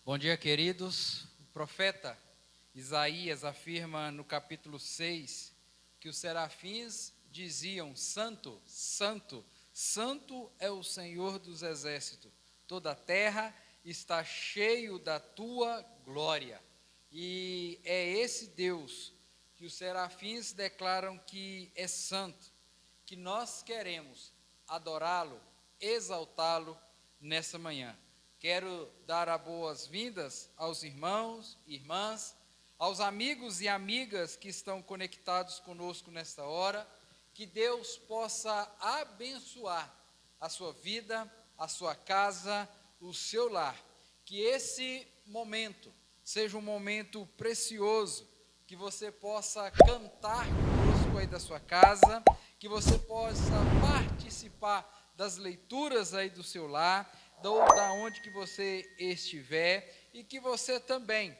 Bom dia, queridos. O profeta Isaías afirma no capítulo 6 que os serafins diziam: Santo, Santo, Santo é o Senhor dos exércitos, toda a terra está cheio da tua glória. E é esse Deus que os serafins declaram que é santo, que nós queremos adorá-lo, exaltá-lo nessa manhã. Quero dar as boas-vindas aos irmãos e irmãs, aos amigos e amigas que estão conectados conosco nesta hora. Que Deus possa abençoar a sua vida, a sua casa, o seu lar. Que esse momento seja um momento precioso, que você possa cantar conosco aí da sua casa, que você possa participar das leituras aí do seu lar, ou da onde que você estiver, e que você também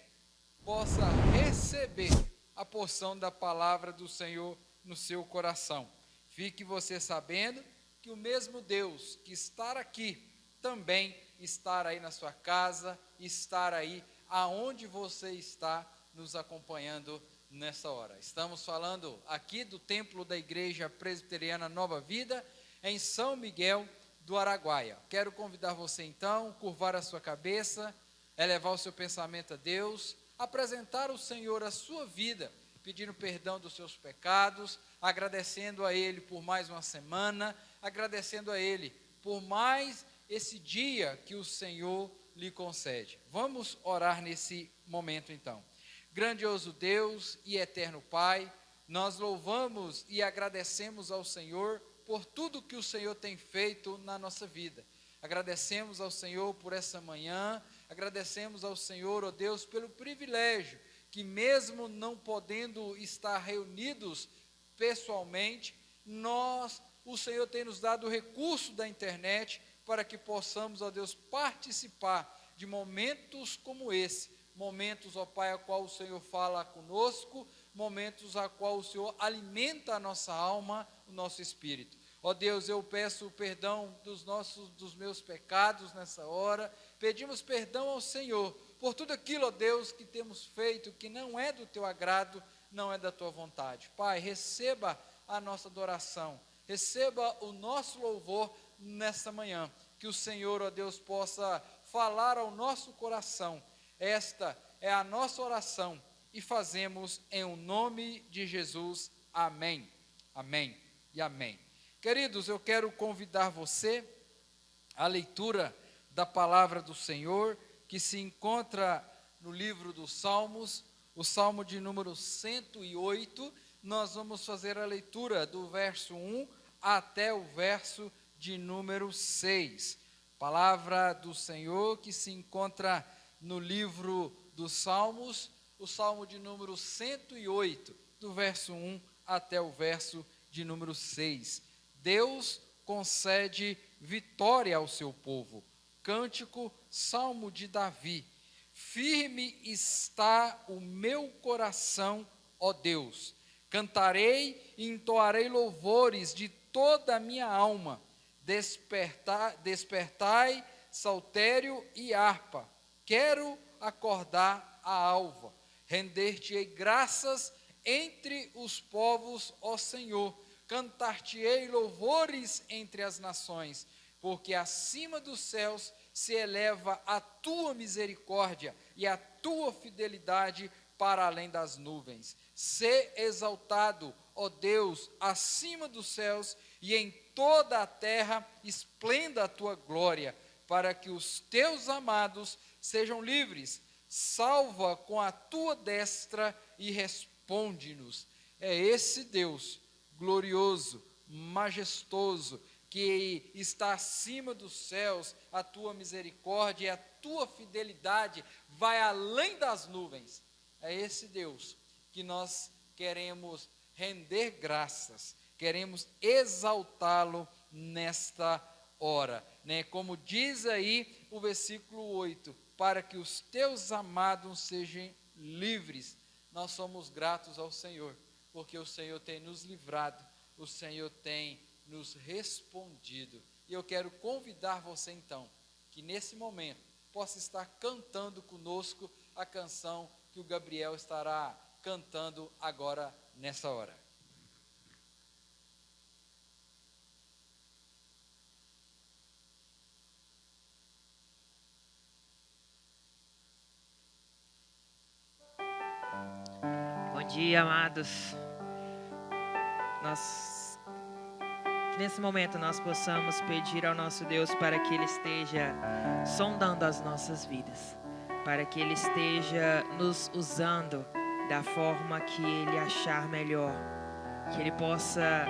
possa receber a porção da palavra do Senhor no seu coração. Fique você sabendo que o mesmo Deus que está aqui, também estar aí na sua casa, estar aí aonde você está nos acompanhando nessa hora. Estamos falando aqui do templo da Igreja Presbiteriana Nova Vida, em São Miguel do Araguaia. Quero convidar você então, curvar a sua cabeça, elevar o seu pensamento a Deus, apresentar ao Senhor a sua vida, pedindo perdão dos seus pecados, agradecendo a Ele por mais uma semana, agradecendo a Ele por mais esse dia que o Senhor lhe concede. Vamos orar nesse momento então. Grandioso Deus e eterno Pai, nós louvamos e agradecemos ao Senhor por tudo que o Senhor tem feito na nossa vida. Agradecemos ao Senhor por essa manhã, agradecemos ao Senhor, ó Deus, pelo privilégio que mesmo não podendo estar reunidos pessoalmente, o Senhor tem nos dado o recurso da internet para que possamos, ó Deus, participar de momentos como esse, momentos, ó Pai, a qual o Senhor fala conosco, momentos a qual o Senhor alimenta a nossa alma, o nosso espírito. Ó Deus, eu peço perdão dos meus pecados nessa hora, pedimos perdão ao Senhor por tudo aquilo, ó Deus, que temos feito, que não é do teu agrado, não é da tua vontade. Pai, receba a nossa adoração, receba o nosso louvor nessa manhã, que o Senhor, ó Deus, possa falar ao nosso coração. Esta é a nossa oração e fazemos em o nome de Jesus. Amém, amém e amém. Queridos, eu quero convidar você à leitura da palavra do Senhor, que se encontra no livro dos Salmos, o Salmo de número 108. Nós vamos fazer a leitura do verso 1 até o verso de número 6. Palavra do Senhor que se encontra no livro dos Salmos, o Salmo de número 108, do verso 1 até o verso de número 6. Deus concede vitória ao seu povo. Cântico, Salmo de Davi. Firme está o meu coração, ó Deus. Cantarei e entoarei louvores de toda a minha alma. Despertai, saltério e harpa. Quero acordar a alva. Render-te-ei graças entre os povos, ó Senhor. Cantar-te-ei louvores entre as nações, porque acima dos céus se eleva a tua misericórdia e a tua fidelidade para além das nuvens. Sê exaltado, ó Deus, acima dos céus, e em toda a terra esplenda a tua glória, para que os teus amados sejam livres. Salva com a tua destra e responde-nos. É esse Deus glorioso, majestoso, que está acima dos céus, a tua misericórdia e a tua fidelidade vai além das nuvens. É esse Deus que nós queremos render graças, queremos exaltá-lo nesta hora, né? Como diz aí o versículo 8, para que os teus amados sejam livres. Nós somos gratos ao Senhor, porque o Senhor tem nos livrado, o Senhor tem nos respondido. E eu quero convidar você então, que nesse momento possa estar cantando conosco a canção que o Gabriel estará cantando agora nessa hora. Bom dia, amados. Que nesse momento nós possamos pedir ao nosso Deus para que Ele esteja sondando as nossas vidas, para que Ele esteja nos usando da forma que Ele achar melhor, que Ele possa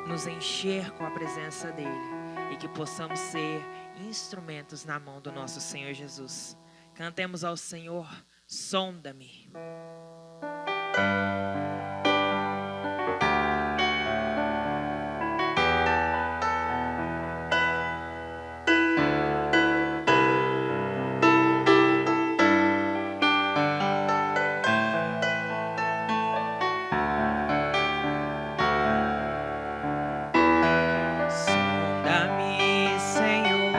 nos encher com a presença dEle e que possamos ser instrumentos na mão do nosso Senhor Jesus. Cantemos ao Senhor, sonda-me. Sonda-me, Senhor,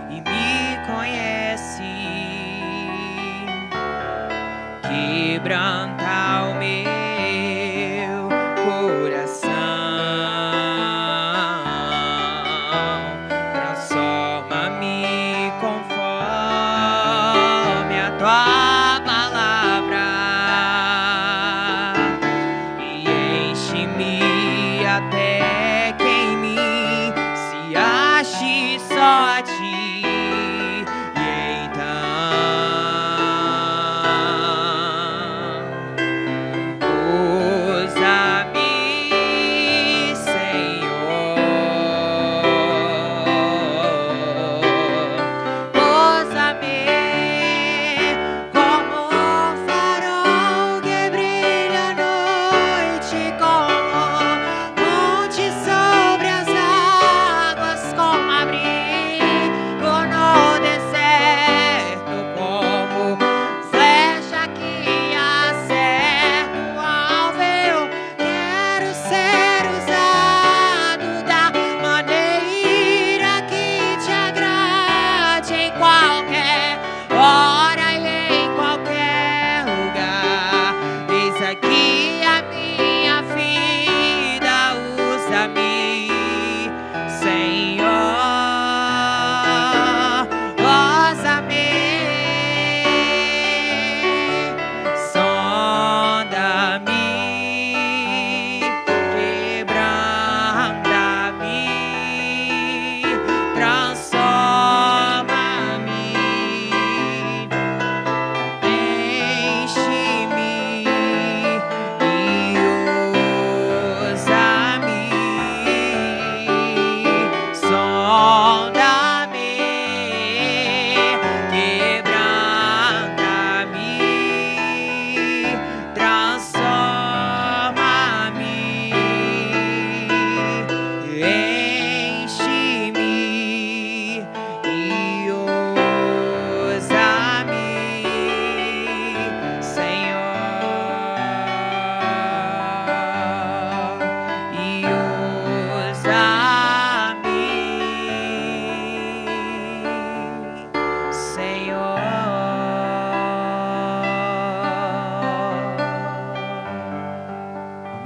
e me conhece. Quebranta o meu coração, transforma-me conforme a tua palavra e enche-me até que em mim se ache só a ti.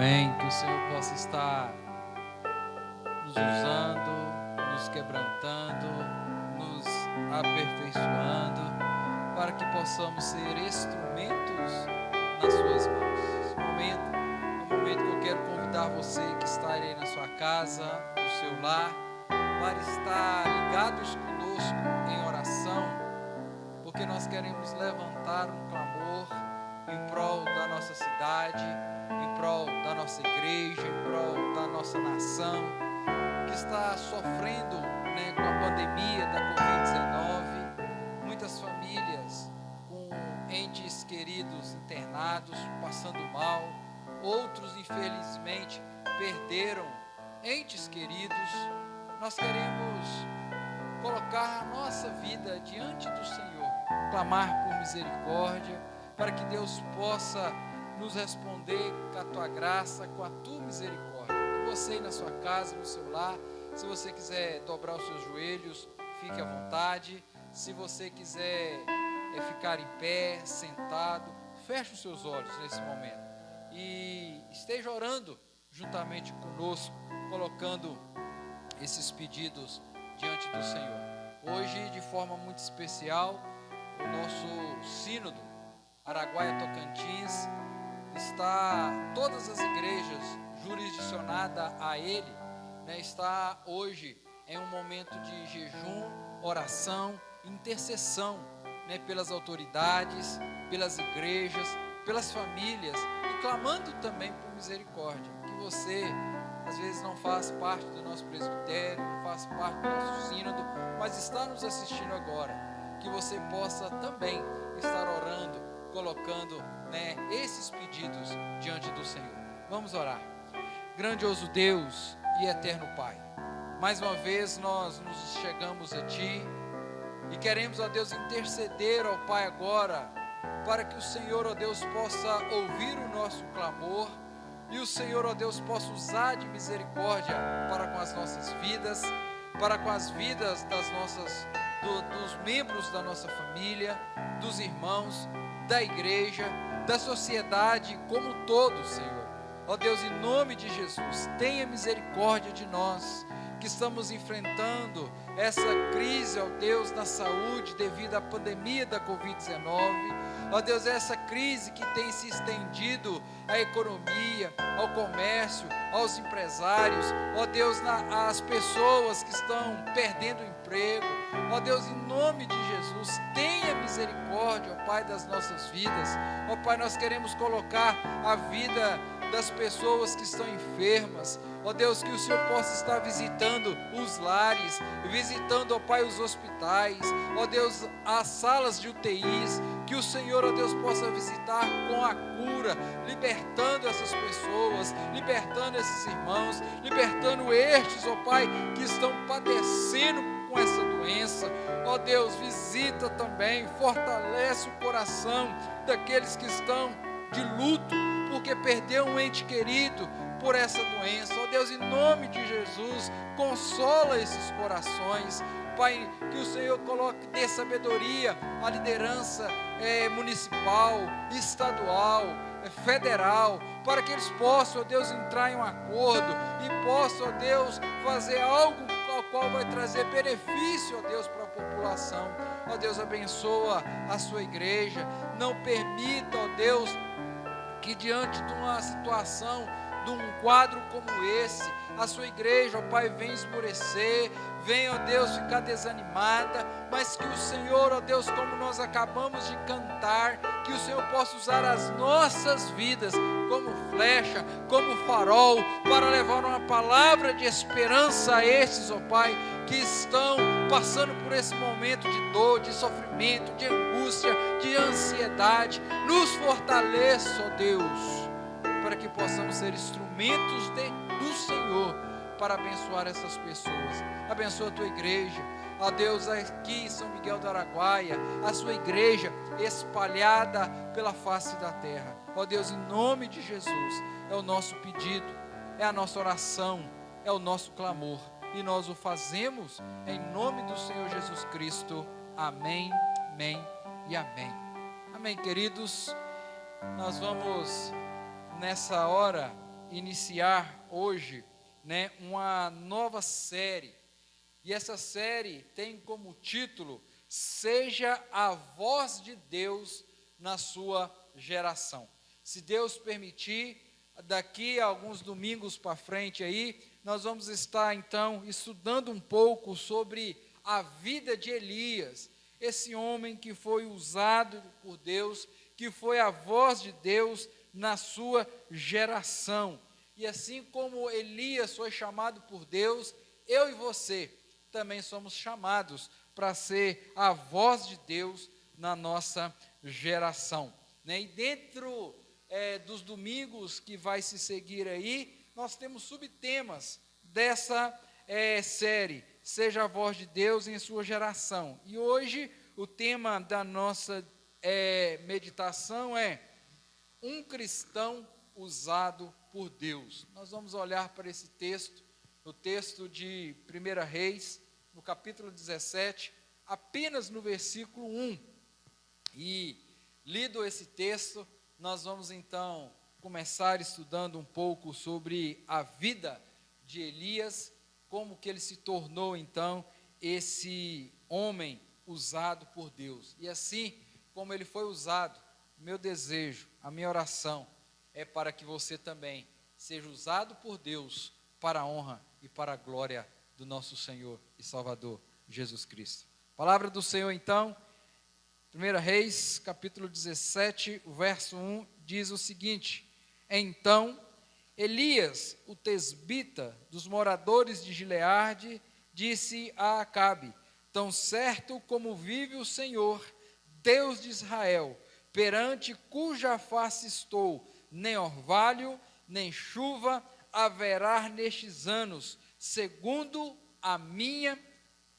Amém. Que o Senhor possa estar nos usando, nos quebrantando, nos aperfeiçoando, para que possamos ser instrumentos nas suas mãos. Esse momento é um momento que eu quero convidar você que está aí na sua casa, no seu lar, para estar ligados conosco em oração, porque nós queremos levantar um clamor em prol da nossa cidade, em prol da nossa igreja, em prol da nossa nação, que está sofrendo, com a pandemia da Covid-19, muitas famílias com entes queridos internados, passando mal, outros infelizmente perderam entes queridos. Nós queremos colocar a nossa vida diante do Senhor, clamar por misericórdia, para que Deus possa nos responder com a tua graça, com a tua misericórdia. Que você aí na sua casa, no seu lar, se você quiser dobrar os seus joelhos, fique à vontade. Se você quiser ficar em pé, sentado, feche os seus olhos nesse momento e esteja orando juntamente conosco, colocando esses pedidos diante do Senhor. Hoje, de forma muito especial, o nosso sínodo Araguaia Tocantins está, todas as igrejas jurisdicionadas a ele, né, está hoje em um momento de jejum, oração, intercessão, né, pelas autoridades, pelas igrejas, pelas famílias, e clamando também por misericórdia. Que você, às vezes, não faz parte do nosso presbitério, não faz parte do nosso sínodo, mas está nos assistindo agora, que você possa também estar orando, colocando, né, esses pedidos diante do Senhor. Vamos orar. Grandioso Deus e eterno Pai, mais uma vez nós nos chegamos a Ti e queremos, ó Deus, interceder, ó Pai, agora, para que o Senhor, ó Deus, possa ouvir o nosso clamor e o Senhor, ó Deus, possa usar de misericórdia para com as nossas vidas, para com as vidas dos membros da nossa família, dos irmãos, da igreja, da sociedade como um todo, Senhor. Ó Deus, em nome de Jesus, tenha misericórdia de nós, que estamos enfrentando essa crise, ó Deus, na saúde, devido à pandemia da Covid-19, ó Deus, essa crise que tem se estendido à economia, ao comércio, aos empresários, ó Deus, às pessoas que estão perdendo o emprego, ó Deus, em nome de Jesus, tenha misericórdia, ó Pai, das nossas vidas, ó Pai, nós queremos colocar a vida das pessoas que estão enfermas, ó Deus, que o Senhor possa estar visitando os lares, visitando, ó Pai, os hospitais, ó Deus, as salas de UTIs, que o Senhor, ó Deus, possa visitar com a cura, libertando essas pessoas, libertando esses irmãos, libertando estes, ó Pai, que estão padecendo com essa doença, ó Deus, visita também, fortalece o coração daqueles que estão de luto, porque perdeu um ente querido por essa doença. Ó Deus, em nome de Jesus, consola esses corações, Pai, que o Senhor coloque, dê sabedoria à liderança municipal, estadual, federal, para que eles possam, ó Deus, entrar em um acordo e possam, ó Deus, fazer algo ao qual vai trazer benefício, ó Deus, para a população. Ó Deus, abençoa a sua igreja, não permita, ó Deus, que diante de uma situação, de um quadro como esse, a sua igreja, ó Pai, venha esmorecer, venha, ó Deus, ficar desanimada, mas que o Senhor, ó Deus, como nós acabamos de cantar, que o Senhor possa usar as nossas vidas como flecha, como farol, para levar uma palavra de esperança a esses, ó Pai, que estão passando por esse momento de dor, de sofrimento, de angústia, de ansiedade. Nos fortaleça, ó Deus, para que possamos ser instrumentos do Senhor para abençoar essas pessoas. Abençoa a tua igreja, ó Deus, aqui em São Miguel do Araguaia, a sua igreja espalhada pela face da terra. Ó Deus, em nome de Jesus, é o nosso pedido, é a nossa oração, é o nosso clamor, e nós o fazemos em nome do Senhor Jesus Cristo. Amém, amém e amém. Amém, queridos. Nós vamos nessa hora iniciar hoje, né, uma nova série, e essa série tem como título: Seja a voz de Deus na sua geração. Se Deus permitir, daqui a alguns domingos para frente aí, nós vamos estar então estudando um pouco sobre a vida de Elias, esse homem que foi usado por Deus, que foi a voz de Deus na sua geração. E assim como Elias foi chamado por Deus, eu e você também somos chamados para ser a voz de Deus na nossa geração, né? E dentro dos domingos que vai se seguir aí, nós temos subtemas dessa série, Seja a voz de Deus em sua geração. E hoje o tema da nossa meditação é um cristão usado por Deus. Nós vamos olhar para esse texto, no texto de 1 Reis, no no capítulo 17, apenas no versículo 1. E, lido esse texto, nós vamos então começar estudando um pouco sobre a vida de Elias, como que ele se tornou então esse homem usado por Deus. E assim como ele foi usado, meu desejo, a minha oração é para que você também seja usado por Deus para a honra e para a glória do nosso Senhor e Salvador Jesus Cristo. Palavra do Senhor então, 1 Reis, capítulo 17, o verso 1, diz o seguinte: Então Elias, o tesbita dos moradores de Gileade, disse a Acabe: Tão certo como vive o Senhor, Deus de Israel, perante cuja face estou, nem orvalho, nem chuva haverá nestes anos, segundo a minha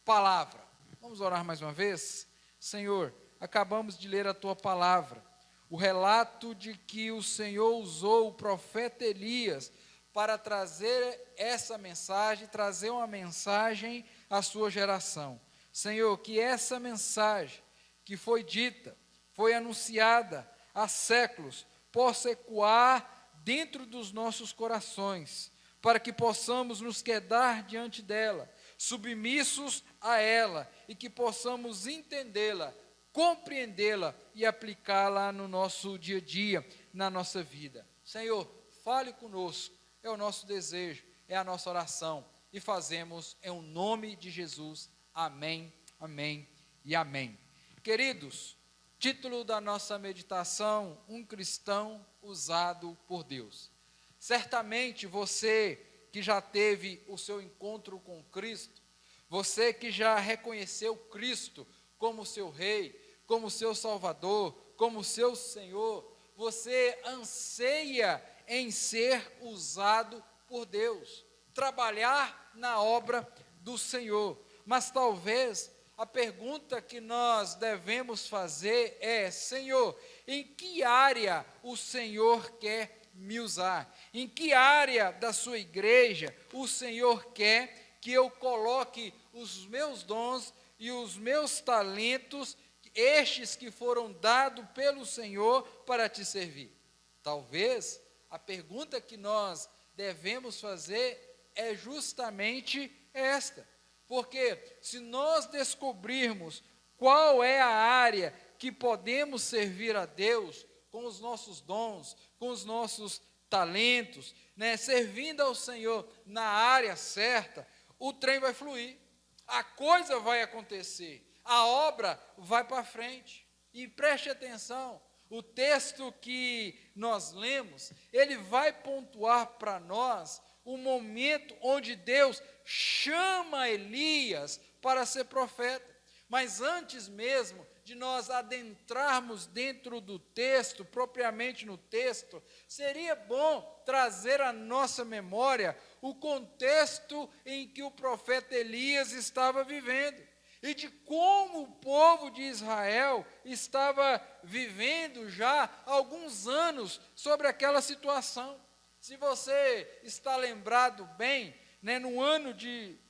palavra. Vamos orar mais uma vez? Senhor, acabamos de ler a tua palavra, o relato de que o Senhor usou o profeta Elias para trazer essa mensagem, trazer uma mensagem à sua geração. Senhor, que essa mensagem que foi dita, foi anunciada há séculos, possa ecoar dentro dos nossos corações, para que possamos nos quedar diante dela, submissos a ela, e que possamos entendê-la, compreendê-la e aplicá-la no nosso dia a dia, na nossa vida. Senhor, fale conosco, é o nosso desejo, é a nossa oração, e fazemos em o nome de Jesus. Amém, amém e amém. Queridos, título da nossa meditação: um cristão usado por Deus. Certamente você que já teve o seu encontro com Cristo, você que já reconheceu Cristo como seu Rei, como seu Salvador, como seu Senhor, você anseia em ser usado por Deus, trabalhar na obra do Senhor. Mas talvez a pergunta que nós devemos fazer é: Senhor, em que área o Senhor quer me usar? Em que área da sua igreja o Senhor quer que eu coloque os meus dons e os meus talentos, estes que foram dados pelo Senhor para te servir? Talvez a pergunta que nós devemos fazer é justamente esta. Porque se nós descobrirmos qual é a área que podemos servir a Deus com os nossos dons, com os nossos talentos, servindo ao Senhor na área certa, o trem vai fluir, a coisa vai acontecer, a obra vai para frente. E preste atenção, o texto que nós lemos, ele vai pontuar para nós o momento onde Deus chama Elias para ser profeta. Mas antes mesmo de nós adentrarmos dentro do texto, propriamente no texto, seria bom trazer à nossa memória o contexto em que o profeta Elias estava vivendo, e de como o povo de Israel estava vivendo já há alguns anos sobre aquela situação. Se você está lembrado bem, no ano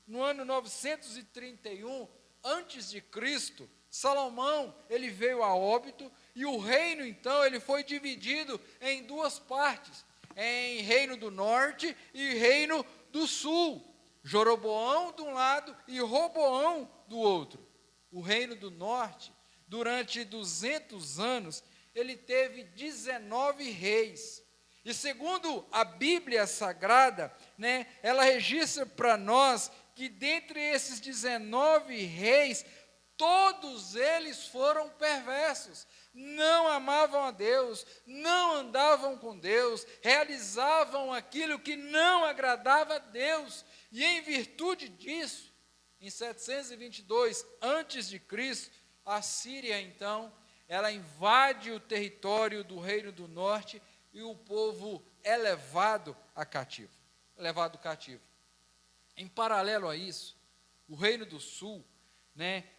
931 antes de Cristo, Salomão, ele veio a óbito, e o reino então ele foi dividido em duas partes, em reino do norte e reino do sul. Jeroboão de um lado e Roboão do outro. O reino do norte, durante 200 anos, ele teve 19 reis. E segundo a Bíblia Sagrada, ela registra para nós que dentre esses 19 reis, todos eles foram perversos, não amavam a Deus, não andavam com Deus, realizavam aquilo que não agradava a Deus. E em virtude disso, em 722 a.C., a Síria então, ela invade o território do Reino do Norte, e o povo é levado cativo. Em paralelo a isso, o Reino do Sul,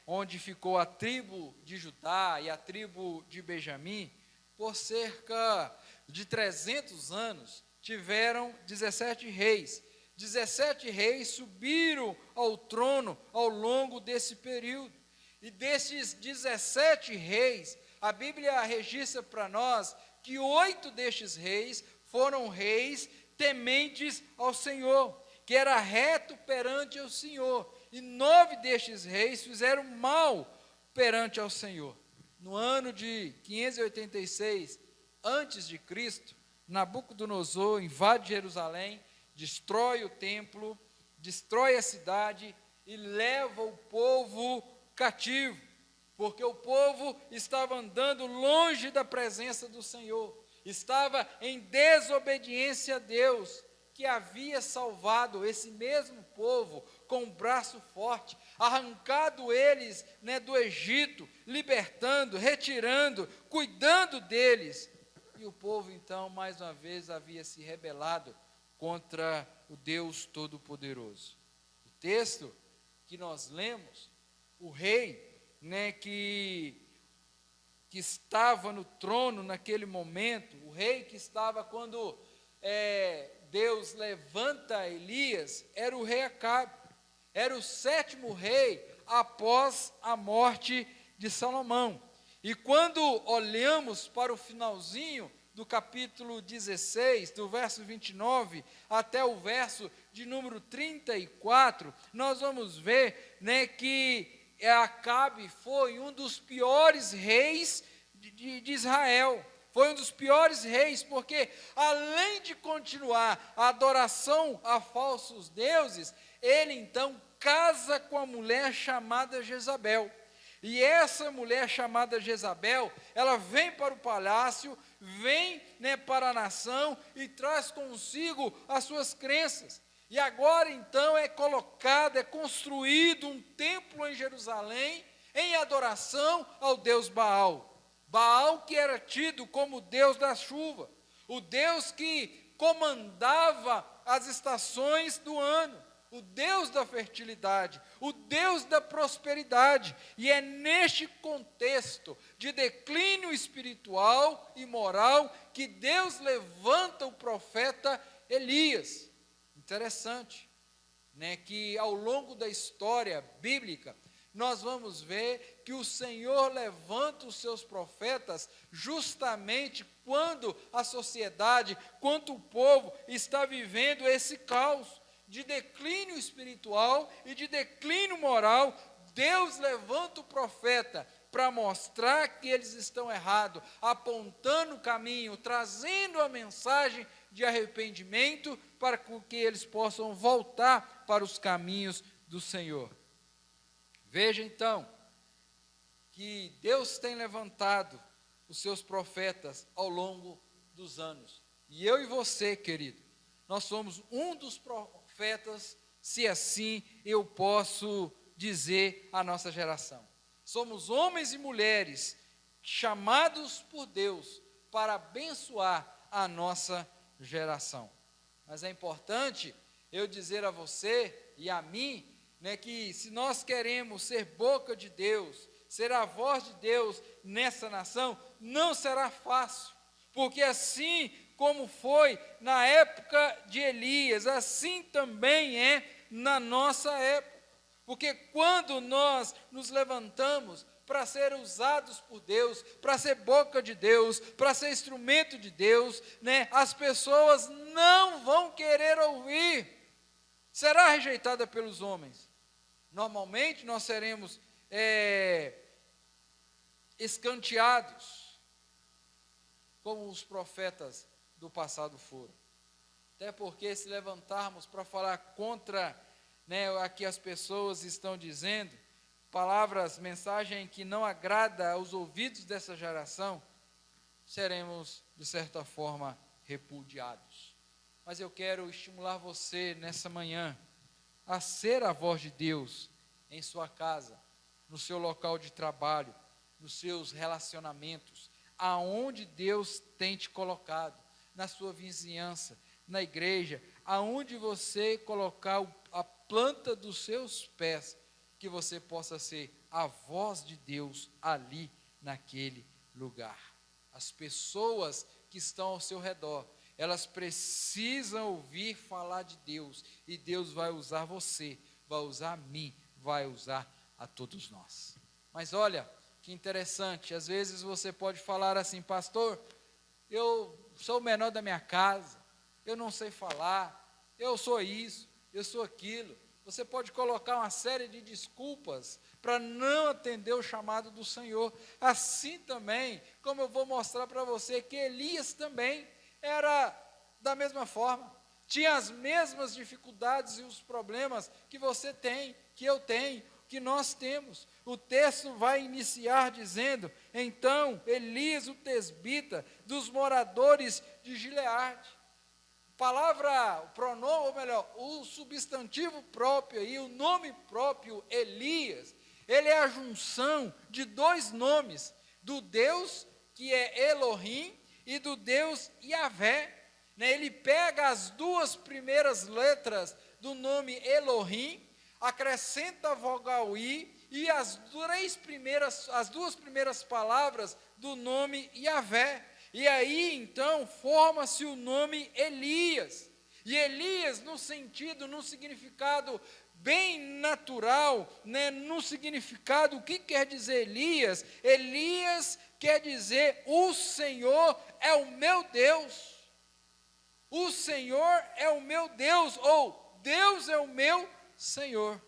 onde ficou a tribo de Judá e a tribo de Benjamim, por cerca de 300 anos, tiveram 17 reis, 17 reis subiram ao trono ao longo desse período. E desses 17 reis, a Bíblia registra para nós que 8 destes reis foram reis tementes ao Senhor, que era reto perante o Senhor. E 9 destes reis fizeram mal perante ao Senhor. No ano de 586 a.C., Nabucodonosor invade Jerusalém, destrói o templo, destrói a cidade e leva o povo cativo, porque o povo estava andando longe da presença do Senhor, estava em desobediência a Deus, que havia salvado esse mesmo povo com um braço forte, arrancado eles, do Egito, libertando, retirando, cuidando deles. E o povo então, mais uma vez, havia se rebelado contra o Deus Todo-Poderoso. O texto que nós lemos, o rei, que estava no trono naquele momento, o rei que estava quando Deus levanta Elias, era o rei Acabe, era o 7º rei após a morte de Salomão. E quando olhamos para o finalzinho do capítulo 16, do verso 29 até o verso de número 34, nós vamos ver, que Acabe foi um dos piores reis de Israel. Foi um dos piores reis, porque além de continuar a adoração a falsos deuses, ele então casa com a mulher chamada Jezabel. E essa mulher chamada Jezabel, ela vem para o palácio, vem, para a nação e traz consigo as suas crenças. E agora então é construído um templo em Jerusalém, em adoração ao Deus Baal. Baal, que era tido como Deus da chuva, o Deus que comandava as estações do ano, o Deus da fertilidade, o Deus da prosperidade. E é neste contexto de declínio espiritual e moral que Deus levanta o profeta Elias. Interessante, que ao longo da história bíblica, nós vamos ver que o Senhor levanta os seus profetas justamente quando a sociedade, quando o povo está vivendo esse caos de declínio espiritual e de declínio moral. Deus levanta o profeta para mostrar que eles estão errados, apontando o caminho, trazendo a mensagem de arrependimento para que eles possam voltar para os caminhos do Senhor. Veja então que Deus tem levantado os seus profetas ao longo dos anos. E eu e você, querido, nós somos um dos profetas, se assim eu posso dizer, a nossa geração. Somos homens e mulheres chamados por Deus para abençoar a nossa geração. Mas é importante eu dizer a você e a mim, que se nós queremos ser boca de Deus, ser a voz de Deus nessa nação, não será fácil, porque assim como foi na época de Elias, assim também é na nossa época. Porque quando nós nos levantamos para ser usados por Deus, para ser boca de Deus, para ser instrumento de Deus, as pessoas não vão querer ouvir, será rejeitada pelos homens. Normalmente nós seremos escanteados, como os profetas do passado foram. Até porque se levantarmos para falar contra a que as pessoas estão dizendo, palavras, mensagem que não agrada aos ouvidos dessa geração, seremos, de certa forma, repudiados. Mas eu quero estimular você nessa manhã a ser a voz de Deus em sua casa, no seu local de trabalho, nos seus relacionamentos, aonde Deus tem te colocado, na sua vizinhança, na igreja, aonde você colocar a planta dos seus pés, que você possa ser a voz de Deus ali naquele lugar. As pessoas que estão ao seu redor, elas precisam ouvir falar de Deus, e Deus vai usar você, vai usar a mim, vai usar a todos nós. Mas olha, que interessante, às vezes você pode falar assim: pastor, eu sou o menor da minha casa, eu não sei falar, eu sou isso, eu sou aquilo. Você pode colocar uma série de desculpas para não atender o chamado do Senhor. Assim também, como eu vou mostrar para você que Elias também era da mesma forma, tinha as mesmas dificuldades e os problemas que você tem, que eu tenho, que nós temos. O texto vai iniciar dizendo: então Elias, o tesbita, dos moradores de Gileade. Palavra, o pronome, ou melhor, o substantivo próprio aí, o nome próprio Elias, ele é a junção de dois nomes, do Deus que é Elohim e do Deus Yahvé. Ele pega as duas primeiras letras do nome Elohim, acrescenta a vogal I e as duas primeiras palavras do nome Yahvé. E aí, então, forma-se o nome Elias. E Elias, no significado bem natural, no significado, o que quer dizer Elias? Elias quer dizer: o Senhor é o meu Deus. O Senhor é o meu Deus, ou Deus é o meu Senhor.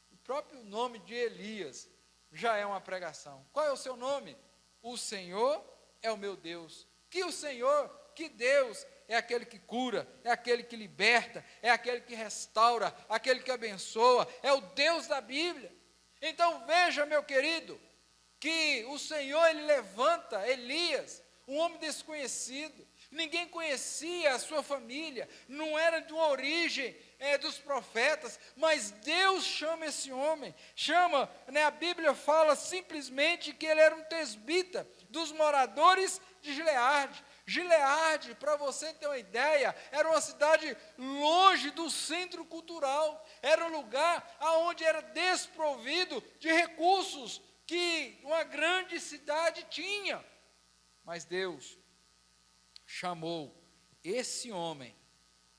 O próprio nome de Elias já é uma pregação. Qual é o seu nome? O Senhor é o meu Deus. Que o Senhor, que Deus, é aquele que cura, é aquele que liberta, é aquele que restaura, aquele que abençoa, é o Deus da Bíblia. Então veja, meu querido, que o Senhor, ele levanta Elias, um homem desconhecido, ninguém conhecia a sua família, não era de uma origem dos profetas, mas Deus chama esse homem, a Bíblia fala simplesmente que ele era um tesbita, dos moradores de Gileade. Gileade, para você ter uma ideia, era uma cidade longe do centro cultural, era um lugar onde era desprovido de recursos que uma grande cidade tinha. Mas Deus chamou esse homem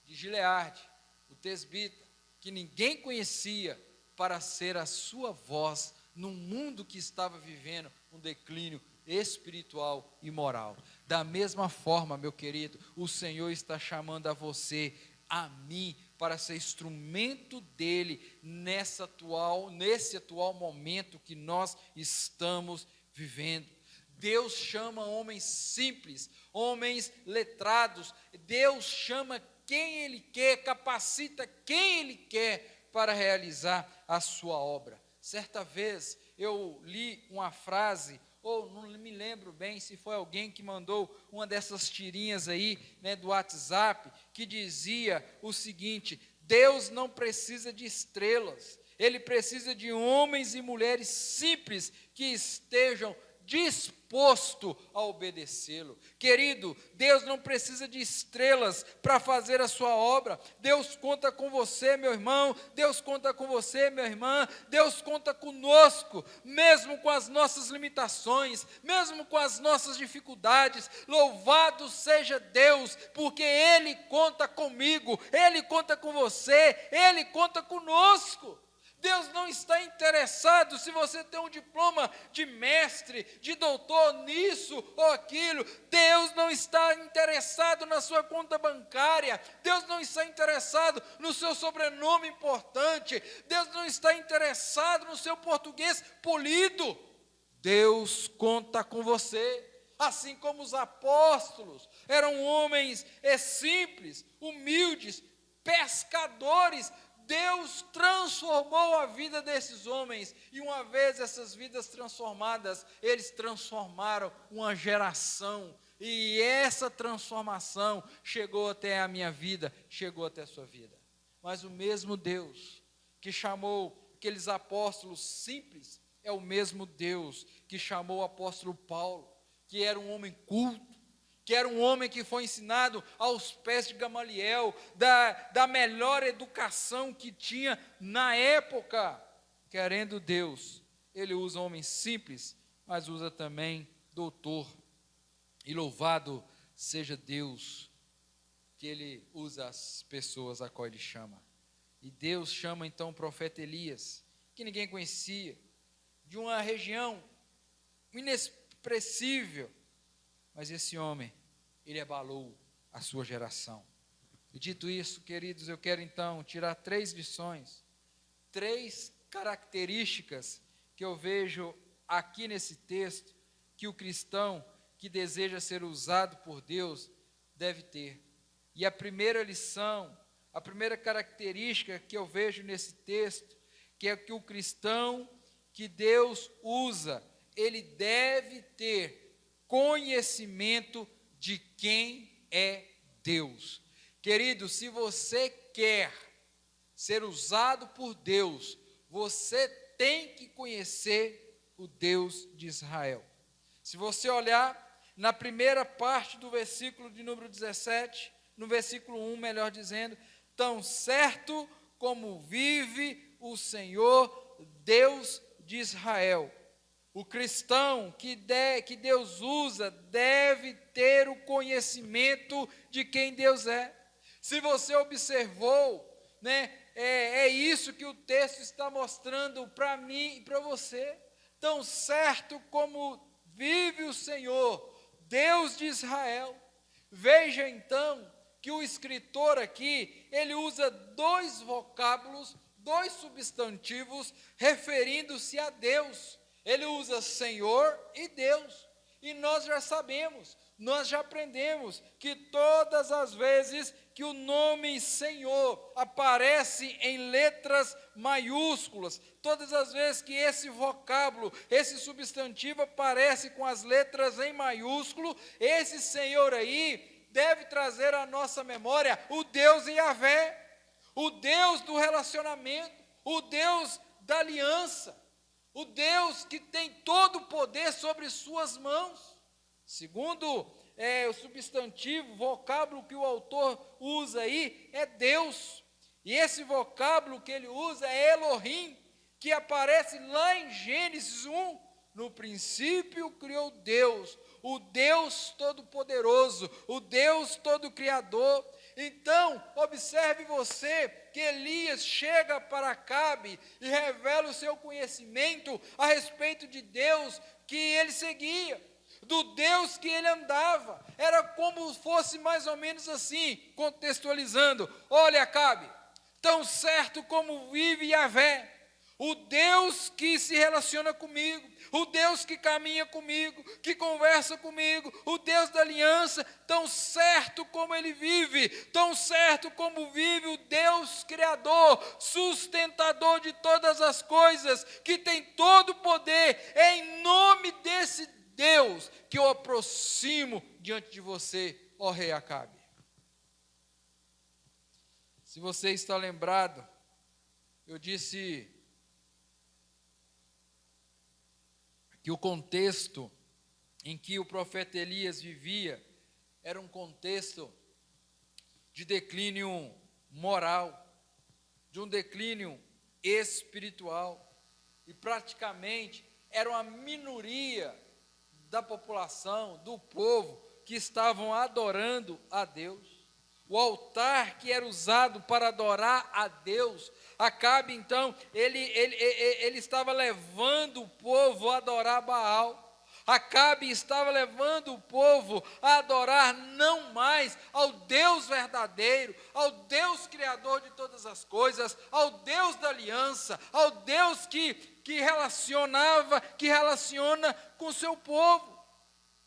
de Gileade, o tesbita, que ninguém conhecia, para ser a sua voz num mundo que estava vivendo um declínio espiritual e moral. Da mesma forma, meu querido, o Senhor está chamando a você, a mim, para ser instrumento dele nesse atual momento que nós estamos vivendo. Deus chama homens simples, homens letrados. Deus chama quem Ele quer, capacita quem Ele quer para realizar a sua obra. Certa vez eu li uma frase, ou não me lembro bem se foi alguém que mandou uma dessas tirinhas aí, do WhatsApp, que dizia o seguinte: Deus não precisa de estrelas, Ele precisa de homens e mulheres simples que estejam disposto a obedecê-lo. Querido, Deus não precisa de estrelas para fazer a sua obra. Deus conta com você, meu irmão. Deus conta com você, minha irmã. Deus conta conosco, mesmo com as nossas limitações, mesmo com as nossas dificuldades. Louvado seja Deus, porque Ele conta comigo, Ele conta com você, Ele conta conosco. Deus não está interessado se você tem um diploma de mestre, de doutor nisso ou aquilo. Deus não está interessado na sua conta bancária. Deus não está interessado no seu sobrenome importante. Deus não está interessado no seu português polido. Deus conta com você. Assim como os apóstolos eram homens simples, humildes, pescadores, Deus transformou a vida desses homens, e uma vez essas vidas transformadas, eles transformaram uma geração, e essa transformação chegou até a minha vida, chegou até a sua vida. Mas o mesmo Deus que chamou aqueles apóstolos simples, é o mesmo Deus que chamou o apóstolo Paulo, que era um homem culto, que era um homem que foi ensinado aos pés de Gamaliel, da melhor educação que tinha na época. Querendo Deus, Ele usa homens simples, mas usa também doutor. E louvado seja Deus que ele usa as pessoas a qual ele chama. E Deus chama então o profeta Elias, que ninguém conhecia, de uma região inexpressível, mas esse homem, ele abalou a sua geração. E dito isso, queridos, eu quero então tirar 3 lições, 3 características que eu vejo aqui nesse texto, que o cristão que deseja ser usado por Deus deve ter. E a primeira lição, a primeira característica que eu vejo nesse texto, que é que o cristão que Deus usa, ele deve ter conhecimento de quem é Deus. Querido, se você quer ser usado por Deus, você tem que conhecer o Deus de Israel. Se você olhar na primeira parte do versículo de número 17, no versículo 1, melhor dizendo, tão certo como vive o Senhor, Deus de Israel. O cristão que Deus usa deve ter o conhecimento de quem Deus é. Se você observou, é isso que o texto está mostrando para mim e para você. Tão certo como vive o Senhor, Deus de Israel. Veja então que o escritor aqui, ele usa 2 vocábulos, 2 substantivos, referindo-se a Deus. Ele usa Senhor e Deus. E nós já sabemos, nós já aprendemos que todas as vezes que o nome Senhor aparece em letras maiúsculas, todas as vezes que esse vocábulo, esse substantivo aparece com as letras em maiúsculo, esse Senhor aí deve trazer à nossa memória o Deus Yahvé, o Deus do relacionamento, o Deus da aliança, o Deus que tem todo o poder sobre suas mãos. Segundo o substantivo, vocábulo que o autor usa aí é Deus. E esse vocábulo que ele usa é Elohim, que aparece lá em Gênesis 1. No princípio criou Deus, o Deus Todo-Poderoso, o Deus Todo-Criador. Então, observe você que Elias chega para Acabe e revela o seu conhecimento a respeito de Deus que ele seguia, do Deus que ele andava. Era como fosse mais ou menos assim, contextualizando: olha, Acabe, tão certo como vive Yahvé, o Deus que se relaciona comigo, o Deus que caminha comigo, que conversa comigo, o Deus da aliança, tão certo como Ele vive, tão certo como vive o Deus Criador, sustentador de todas as coisas, que tem todo o poder. É em nome desse Deus que eu aproximo diante de você, ó rei Acabe. Se você está lembrado, eu disse que o contexto em que o profeta Elias vivia era um contexto de declínio moral, de um declínio espiritual, e praticamente era uma minoria da população, do povo, que estavam adorando a Deus. O altar que era usado para adorar a Deus, Acabe então, ele estava levando o povo a adorar Baal. Acabe estava levando o povo a adorar não mais ao Deus verdadeiro, ao Deus criador de todas as coisas, ao Deus da aliança, ao Deus que relaciona com o seu povo.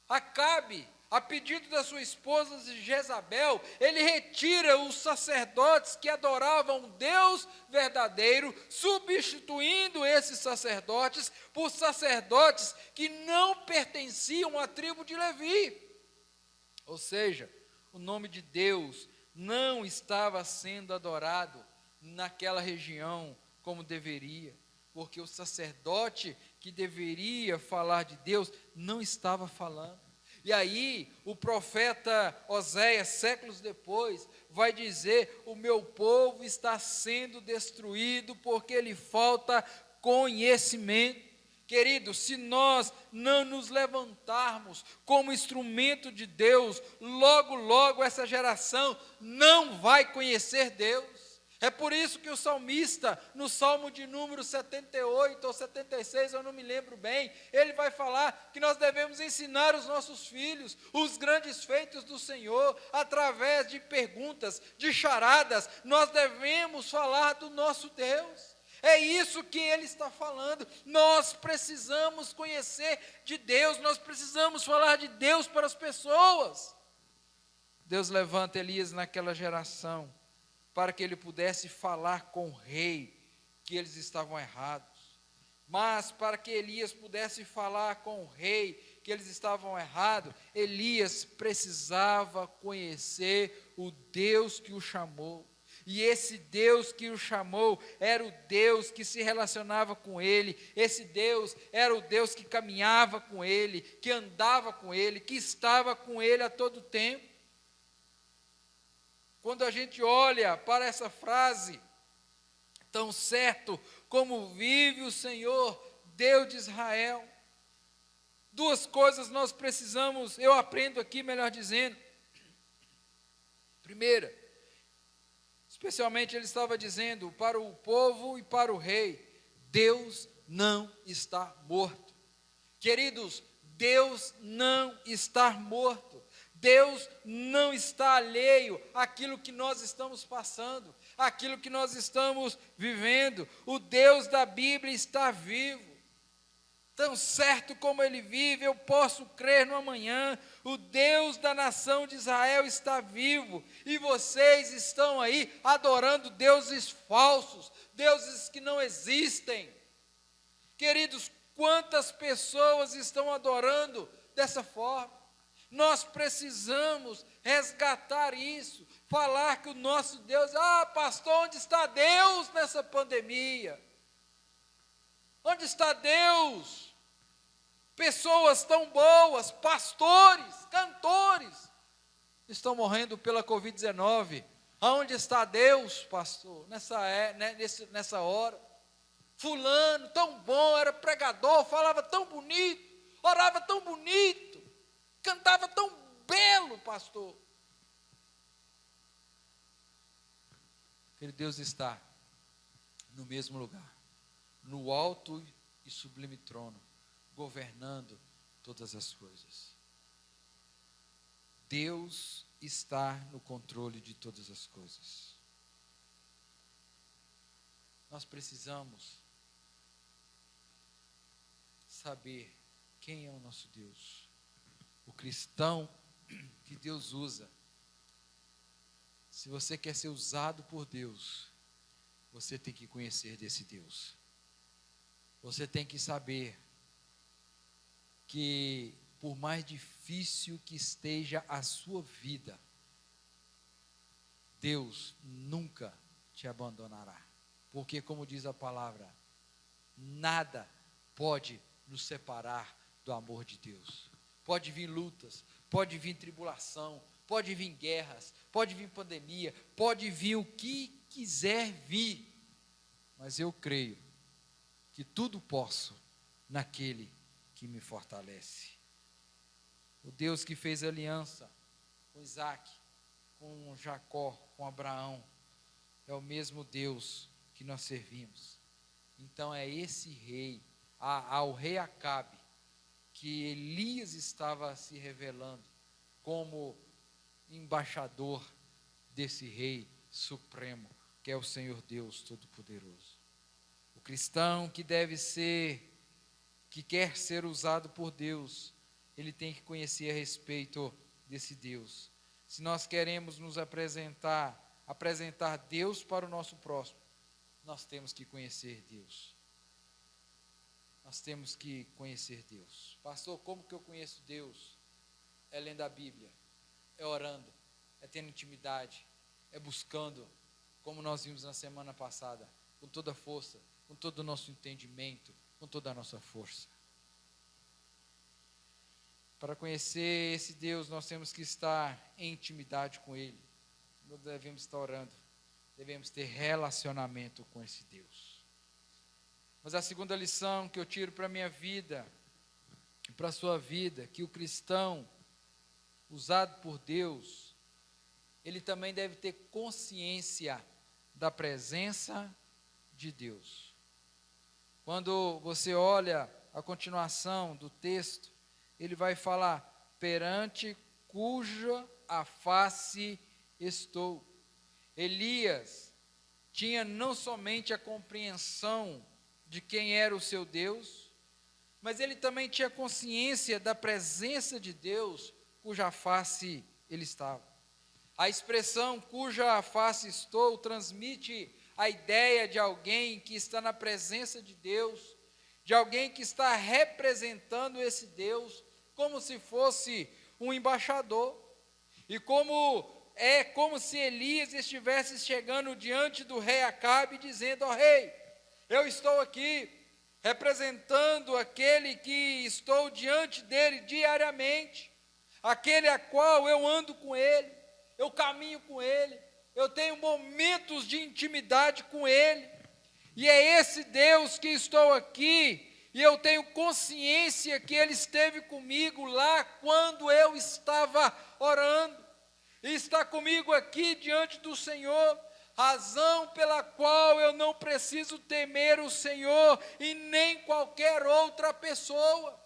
Acabe, a pedido da sua esposa Jezabel, ele retira os sacerdotes que adoravam o Deus verdadeiro, substituindo esses sacerdotes por sacerdotes que não pertenciam à tribo de Levi. Ou seja, o nome de Deus não estava sendo adorado naquela região como deveria, porque o sacerdote que deveria falar de Deus não estava falando. E aí, o profeta Oséias, séculos depois, vai dizer: o meu povo está sendo destruído porque lhe falta conhecimento. Querido, se nós não nos levantarmos como instrumento de Deus, logo, logo essa geração não vai conhecer Deus. É por isso que o salmista, no Salmo de número 78 ou 76, eu não me lembro bem, ele vai falar que nós devemos ensinar os nossos filhos os grandes feitos do Senhor, através de perguntas, de charadas, nós devemos falar do nosso Deus. É isso que ele está falando. Nós precisamos conhecer de Deus, nós precisamos falar de Deus para as pessoas. Deus levanta Elias naquela geração, para que ele pudesse falar com o rei que eles estavam errados. Mas para que Elias pudesse falar com o rei que eles estavam errados, Elias precisava conhecer o Deus que o chamou. E esse Deus que o chamou era o Deus que se relacionava com ele, esse Deus era o Deus que caminhava com ele, que andava com ele, que estava com ele a todo tempo. Quando a gente olha para essa frase, tão certo como vive o Senhor, Deus de Israel, duas coisas nós precisamos, eu aprendo aqui, melhor dizendo. Primeira, especialmente ele estava dizendo para o povo e para o rei, Deus não está morto. Queridos, Deus não está morto. Deus não está alheio àquilo que nós estamos passando, àquilo que nós estamos vivendo. O Deus da Bíblia está vivo. Tão certo como Ele vive, eu posso crer no amanhã. O Deus da nação de Israel está vivo. E vocês estão aí adorando deuses falsos, deuses que não existem. Queridos, quantas pessoas estão adorando dessa forma? Nós precisamos resgatar isso, falar que o nosso Deus, pastor, onde está Deus nessa pandemia? Onde está Deus? Pessoas tão boas, pastores, cantores, estão morrendo pela Covid-19. Aonde está Deus, pastor, nessa hora? Fulano, tão bom, era pregador, falava tão bonito, orava tão bonito, cantava tão belo, pastor. Aquele Deus está no mesmo lugar, no alto e sublime trono, governando todas as coisas. Deus está no controle de todas as coisas. Nós precisamos saber quem é o nosso Deus. O cristão que Deus usa. Se você quer ser usado por Deus, você tem que conhecer desse Deus. Você tem que saber que, por mais difícil que esteja a sua vida, Deus nunca te abandonará. Porque, como diz a palavra, nada pode nos separar do amor de Deus. Pode vir lutas, pode vir tribulação, pode vir guerras, pode vir pandemia, pode vir o que quiser vir. Mas eu creio que tudo posso naquele que me fortalece. O Deus que fez aliança com Isaac, com Jacó, com Abraão, é o mesmo Deus que nós servimos. Então é esse rei, ao rei Acabe, que Elias estava se revelando como embaixador desse rei supremo, que é o Senhor Deus Todo-Poderoso. O cristão que quer ser usado por Deus, ele tem que conhecer a respeito desse Deus. Se nós queremos nos apresentar Deus para o nosso próximo, nós temos que conhecer Deus. Nós temos que conhecer Deus. Pastor, como que eu conheço Deus? É lendo a Bíblia, é orando, é tendo intimidade, é buscando, como nós vimos na semana passada, com toda a força, com todo o nosso entendimento, com toda a nossa força. Para conhecer esse Deus, nós temos que estar em intimidade com Ele. Nós devemos estar orando, devemos ter relacionamento com esse Deus. Mas a segunda lição que eu tiro para a minha vida e para a sua vida, que o cristão, usado por Deus, ele também deve ter consciência da presença de Deus. Quando você olha a continuação do texto, ele vai falar, perante cuja a face estou. Elias tinha não somente a compreensão de quem era o seu Deus, mas ele também tinha consciência da presença de Deus, cuja face ele estava. A expressão cuja face estou transmite a ideia de alguém que está na presença de Deus, de alguém que está representando esse Deus, como se fosse um embaixador. E como se Elias estivesse chegando diante do rei Acabe, dizendo, ó rei, eu estou aqui representando aquele que estou diante dele diariamente, aquele a qual eu ando com ele, eu caminho com ele, eu tenho momentos de intimidade com ele, e é esse Deus que estou aqui, e eu tenho consciência que ele esteve comigo lá quando eu estava orando, e está comigo aqui diante do Senhor, razão pela qual eu não preciso temer o Senhor e nem qualquer outra pessoa.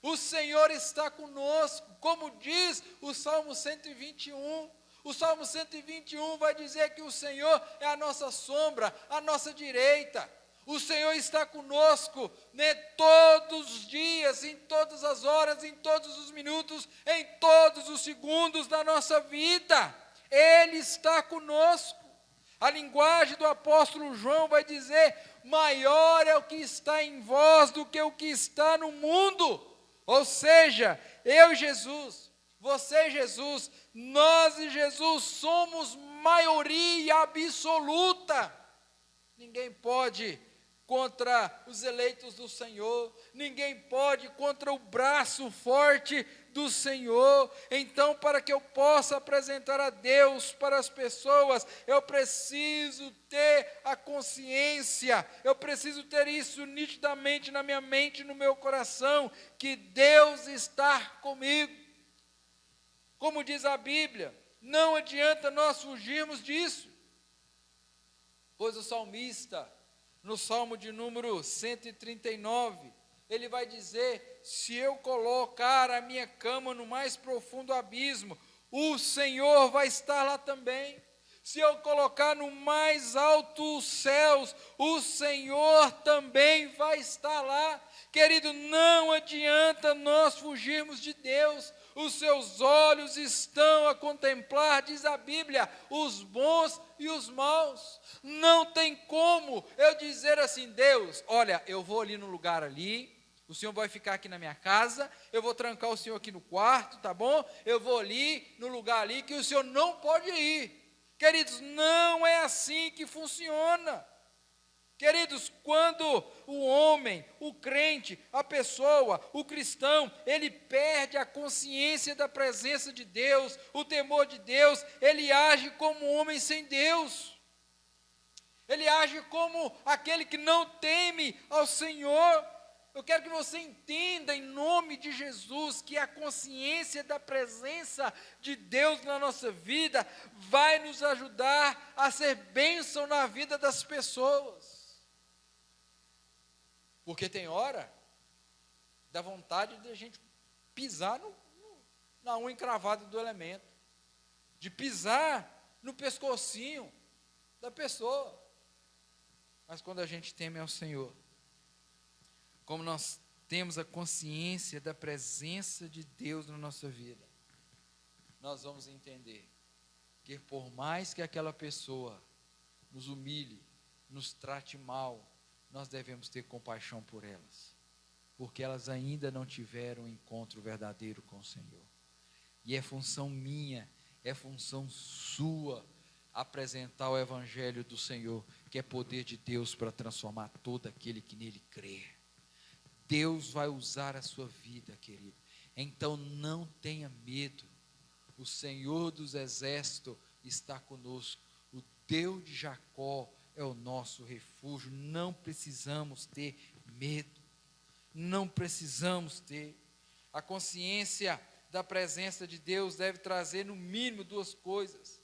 O Senhor está conosco, como diz o Salmo 121. O Salmo 121 vai dizer que o Senhor é a nossa sombra, a nossa direita. O Senhor está conosco, né, todos os dias, em todas as horas, em todos os minutos, em todos os segundos da nossa vida. Ele está conosco. A linguagem do apóstolo João vai dizer, maior é o que está em vós do que o que está no mundo. Ou seja, eu e Jesus, você e Jesus, nós e Jesus somos maioria absoluta. Ninguém pode contra os eleitos do Senhor, ninguém pode contra o braço forte do Senhor. Então, para que eu possa apresentar a Deus para as pessoas, eu preciso ter a consciência, eu preciso ter isso nitidamente na minha mente, no meu coração, que Deus está comigo. Como diz a Bíblia, não adianta nós fugirmos disso, pois o salmista, no Salmo de número 139, ele vai dizer, se eu colocar a minha cama no mais profundo abismo, o Senhor vai estar lá também. Se eu colocar no mais altos céus, o Senhor também vai estar lá. Querido, não adianta nós fugirmos de Deus. Os seus olhos estão a contemplar, diz a Bíblia, os bons e os maus. Não tem como eu dizer assim, Deus, olha, eu vou ali no lugar ali, o Senhor vai ficar aqui na minha casa, eu vou trancar o Senhor aqui no quarto, tá bom? Eu vou ali, no lugar ali, que o Senhor não pode ir. Queridos, não é assim que funciona. Queridos, quando o homem, o crente, a pessoa, o cristão, ele perde a consciência da presença de Deus, o temor de Deus, ele age como um homem sem Deus. Ele age como aquele que não teme ao Senhor. Eu quero que você entenda, em nome de Jesus, que a consciência da presença de Deus na nossa vida vai nos ajudar a ser bênção na vida das pessoas. Porque tem hora, dá vontade de a gente pisar na unha encravada do elemento, de pisar no pescocinho da pessoa. Mas quando a gente teme ao Senhor, como nós temos a consciência da presença de Deus na nossa vida, nós vamos entender que por mais que aquela pessoa nos humilhe, nos trate mal, nós devemos ter compaixão por elas, porque elas ainda não tiveram um encontro verdadeiro com o Senhor. E é função minha, é função sua, apresentar o Evangelho do Senhor, que é poder de Deus para transformar todo aquele que nele crê. Deus vai usar a sua vida, querido. Então não tenha medo. O Senhor dos exércitos está conosco. O Deus de Jacó é o nosso refúgio. Não precisamos ter medo. Não precisamos ter. A consciência da presença de Deus deve trazer no mínimo duas coisas.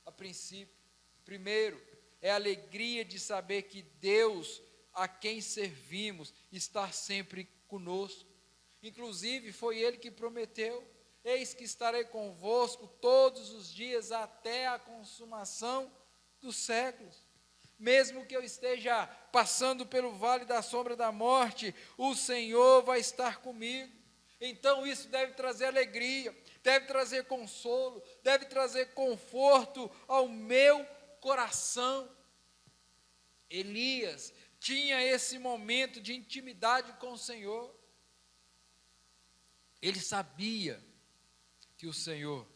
A princípio, primeiro, é a alegria de saber que Deus, a quem servimos, está sempre conosco. Inclusive, foi Ele que prometeu: eis que estarei convosco todos os dias até a consumação dos séculos. Mesmo que eu esteja passando pelo vale da sombra da morte, o Senhor vai estar comigo. Então isso deve trazer alegria, deve trazer consolo, deve trazer conforto ao meu coração. Elias tinha esse momento de intimidade com o Senhor. Ele sabia que o Senhor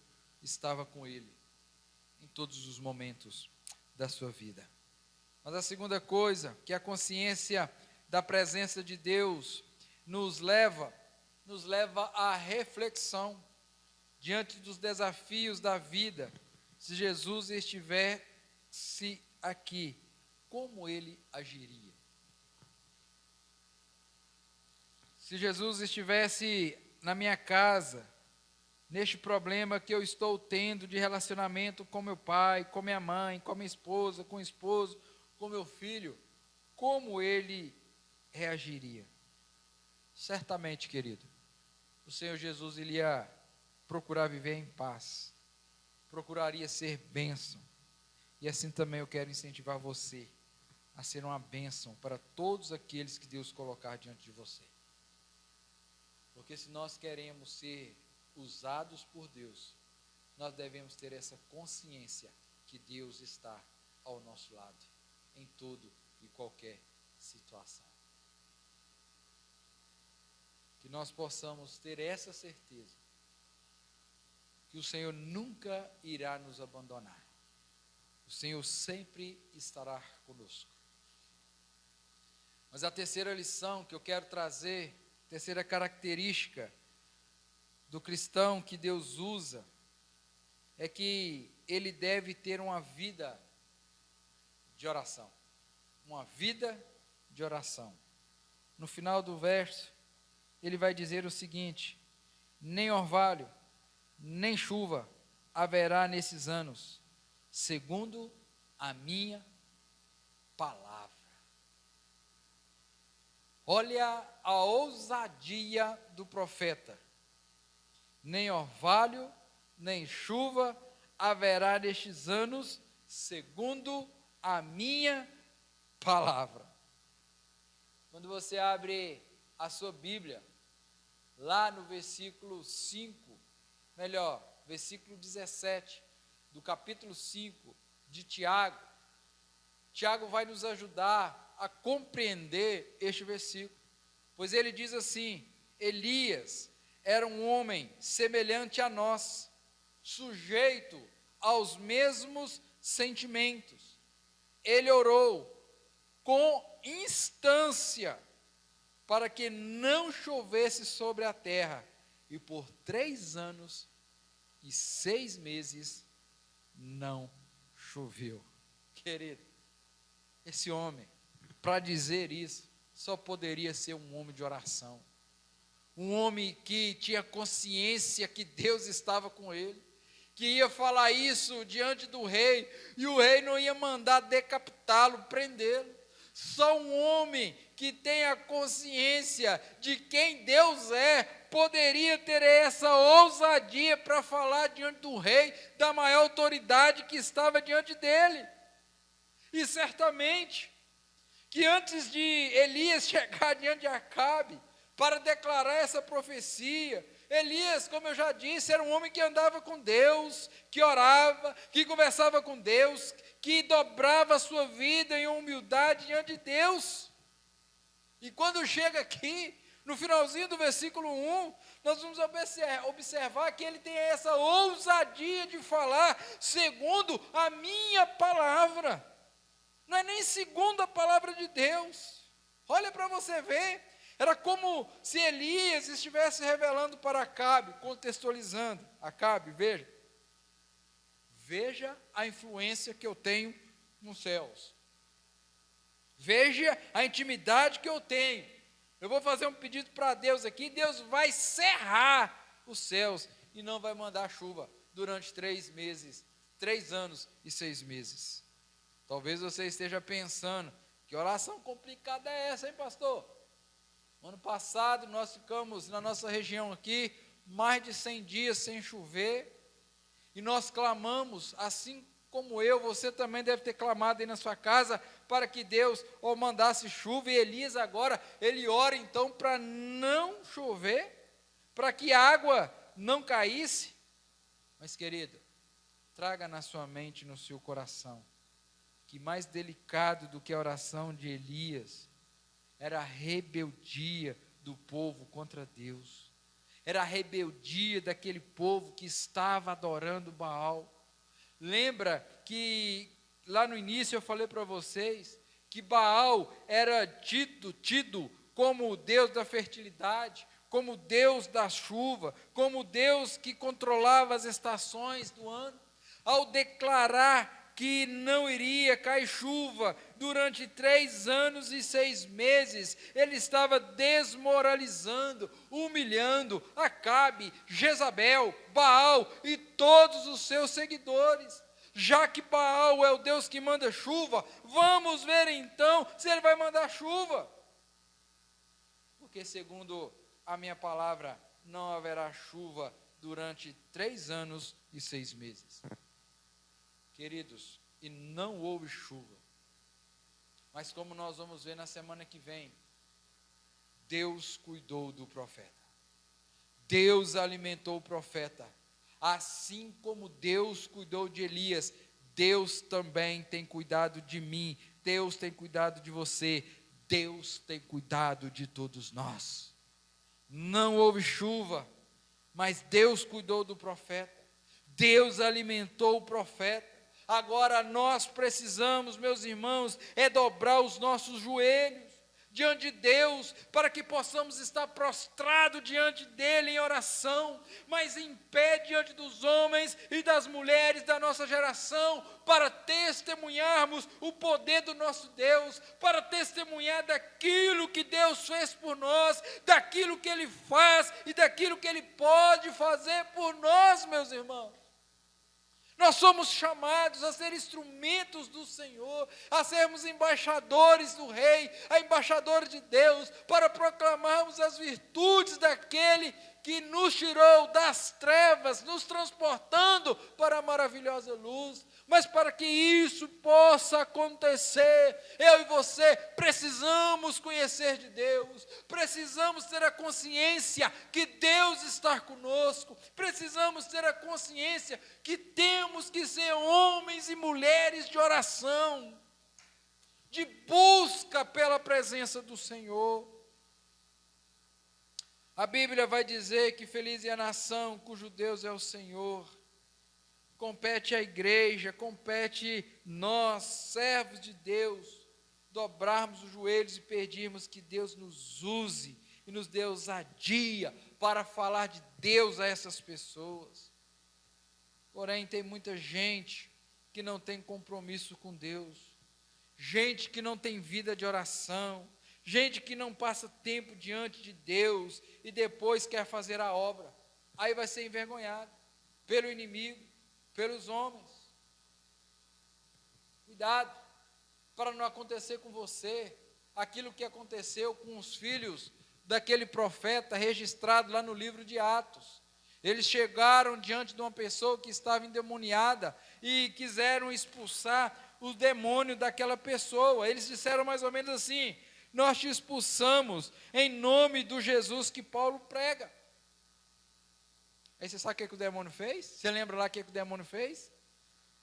estava com ele em todos os momentos da sua vida. Mas a segunda coisa, que a consciência da presença de Deus nos leva à reflexão diante dos desafios da vida. Se Jesus estivesse aqui, como ele agiria? Se Jesus estivesse na minha casa, neste problema que eu estou tendo de relacionamento com meu pai, com minha mãe, com minha esposa, com o esposo, com meu filho, como ele reagiria? Certamente, querido, o Senhor Jesus ele ia procurar viver em paz, procuraria ser bênção, e assim também eu quero incentivar você a ser uma bênção para todos aqueles que Deus colocar diante de você. Porque se nós queremos ser usados por Deus, nós devemos ter essa consciência que Deus está ao nosso lado, em todo e qualquer situação. Que nós possamos ter essa certeza, que o Senhor nunca irá nos abandonar. O Senhor sempre estará conosco. Mas a terceira lição que eu quero trazer, terceira característica do cristão que Deus usa, é que ele deve ter uma vida de oração. Uma vida de oração. No final do verso, ele vai dizer o seguinte: nem orvalho, nem chuva haverá nesses anos, segundo a minha palavra. Olha a ousadia do profeta. Nem orvalho, nem chuva haverá nestes anos, segundo a minha palavra. Quando você abre a sua Bíblia, lá no versículo 5, versículo 17, do capítulo 5 de Tiago, Tiago vai nos ajudar a compreender este versículo, pois ele diz assim: Elias era um homem semelhante a nós, sujeito aos mesmos sentimentos. Ele orou com instância para que não chovesse sobre a terra, e por 3 anos e 6 meses não choveu. Querido, esse homem, para dizer isso, só poderia ser um homem de oração, um homem que tinha consciência que Deus estava com ele, que ia falar isso diante do rei, e o rei não ia mandar decapitá-lo, prendê-lo. Só um homem que tem a consciência de quem Deus é, poderia ter essa ousadia para falar diante do rei, da maior autoridade que estava diante dele. E certamente, que antes de Elias chegar diante de Acabe, para declarar essa profecia, Elias, como eu já disse, era um homem que andava com Deus, que orava, que conversava com Deus, que dobrava a sua vida em humildade diante de Deus. E quando chega aqui, no finalzinho do versículo 1, nós vamos observar que ele tem essa ousadia de falar segundo a minha palavra. Não é nem segundo a palavra de Deus. Olha para você ver. Era como se Elias estivesse revelando para Acabe, contextualizando. Acabe, veja a influência que eu tenho nos céus. Veja a intimidade que eu tenho. Eu vou fazer um pedido para Deus aqui, Deus vai cerrar os céus e não vai mandar chuva durante 3 meses, 3 anos e 6 meses. Talvez você esteja pensando, que oração complicada é essa, hein, pastor? Ano passado nós ficamos na nossa região aqui mais de 100 dias sem chover, e nós clamamos, assim como eu, você também deve ter clamado aí na sua casa, para que Deus mandasse chuva, e Elias agora, ele ora então para não chover, para que a água não caísse. Mas querido, traga na sua mente, no seu coração, que mais delicado do que a oração de Elias, era a rebeldia do povo contra Deus, era a rebeldia daquele povo que estava adorando Baal. Lembra que lá no início eu falei para vocês, que Baal era tido como o Deus da fertilidade, como o Deus da chuva, como o Deus que controlava as estações do ano. Ao declarar que não iria cair chuva durante 3 anos e 6 meses, ele estava desmoralizando, humilhando Acabe, Jezabel, Baal e todos os seus seguidores. Já que Baal é o Deus que manda chuva, vamos ver então se ele vai mandar chuva. Porque segundo a minha palavra, não haverá chuva durante 3 anos e 6 meses. Queridos, e não houve chuva. Mas como nós vamos ver na semana que vem, Deus cuidou do profeta. Deus alimentou o profeta. Assim como Deus cuidou de Elias, Deus também tem cuidado de mim. Deus tem cuidado de você. Deus tem cuidado de todos nós. Não houve chuva, mas Deus cuidou do profeta. Deus alimentou o profeta. Agora nós precisamos, meus irmãos, dobrar os nossos joelhos diante de Deus, para que possamos estar prostrados diante dEle em oração, mas em pé diante dos homens e das mulheres da nossa geração, para testemunharmos o poder do nosso Deus, para testemunhar daquilo que Deus fez por nós, daquilo que Ele faz e daquilo que Ele pode fazer por nós, meus irmãos. Nós somos chamados a ser instrumentos do Senhor, a sermos embaixadores do Rei, a embaixadores de Deus, para proclamarmos as virtudes daquele que nos tirou das trevas, nos transportando para a maravilhosa luz. Mas para que isso possa acontecer, eu e você precisamos conhecer de Deus, precisamos ter a consciência que Deus está conosco, precisamos ter a consciência que temos que ser homens e mulheres de oração, de busca pela presença do Senhor. A Bíblia vai dizer que feliz é a nação cujo Deus é o Senhor. Compete à igreja, compete nós, servos de Deus, dobrarmos os joelhos e pedirmos que Deus nos use e nos dê ousadia para falar de Deus a essas pessoas. Porém, tem muita gente que não tem compromisso com Deus, gente que não tem vida de oração, gente que não passa tempo diante de Deus e depois quer fazer a obra. Aí vai ser envergonhado pelo inimigo, pelos homens. Cuidado, para não acontecer com você aquilo que aconteceu com os filhos daquele profeta registrado lá no livro de Atos. Eles chegaram diante de uma pessoa que estava endemoniada e quiseram expulsar o demônio daquela pessoa. Eles disseram mais ou menos assim: nós te expulsamos em nome do Jesus que Paulo prega. Aí você sabe o que o demônio fez? Você lembra lá o que o demônio fez?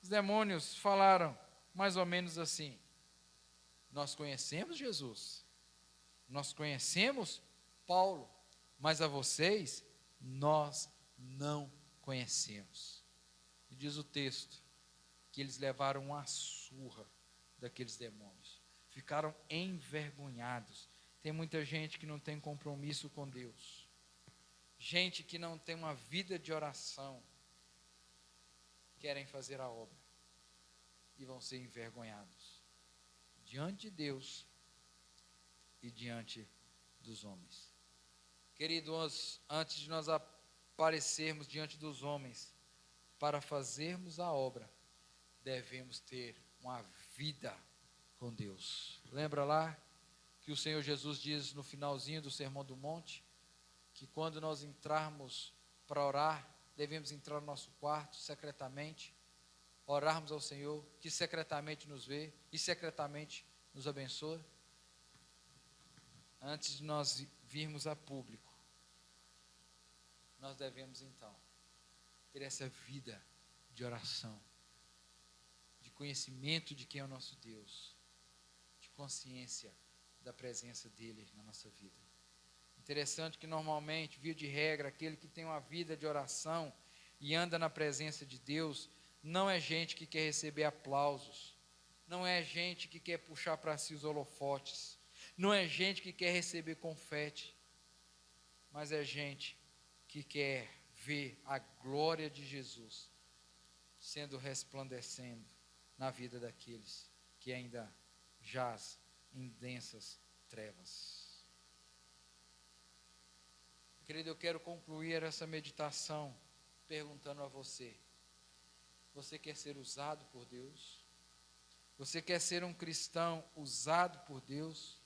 Os demônios falaram mais ou menos assim: nós conhecemos Jesus, nós conhecemos Paulo, mas a vocês nós não conhecemos. E diz o texto que eles levaram uma surra daqueles demônios, ficaram envergonhados. Tem muita gente que não tem compromisso com Deus, gente que não tem uma vida de oração, querem fazer a obra e vão ser envergonhados. diante de Deus e diante dos homens. Queridos, antes de nós aparecermos diante dos homens para fazermos a obra, devemos ter uma vida com Deus. Lembra lá que o Senhor Jesus diz no finalzinho do Sermão do Monte, que quando nós entrarmos para orar, devemos entrar no nosso quarto secretamente, orarmos ao Senhor, que secretamente nos vê e secretamente nos abençoa, antes de nós virmos a público. Nós devemos então ter essa vida de oração, de conhecimento de quem é o nosso Deus, de consciência da presença dele na nossa vida. Interessante que normalmente, via de regra, aquele que tem uma vida de oração e anda na presença de Deus, não é gente que quer receber aplausos, não é gente que quer puxar para si os holofotes, não é gente que quer receber confete, mas é gente que quer ver a glória de Jesus sendo resplandecendo na vida daqueles que ainda jaz em densas trevas. Querido, eu quero concluir essa meditação perguntando a você: você quer ser usado por Deus? Você quer ser um cristão usado por Deus?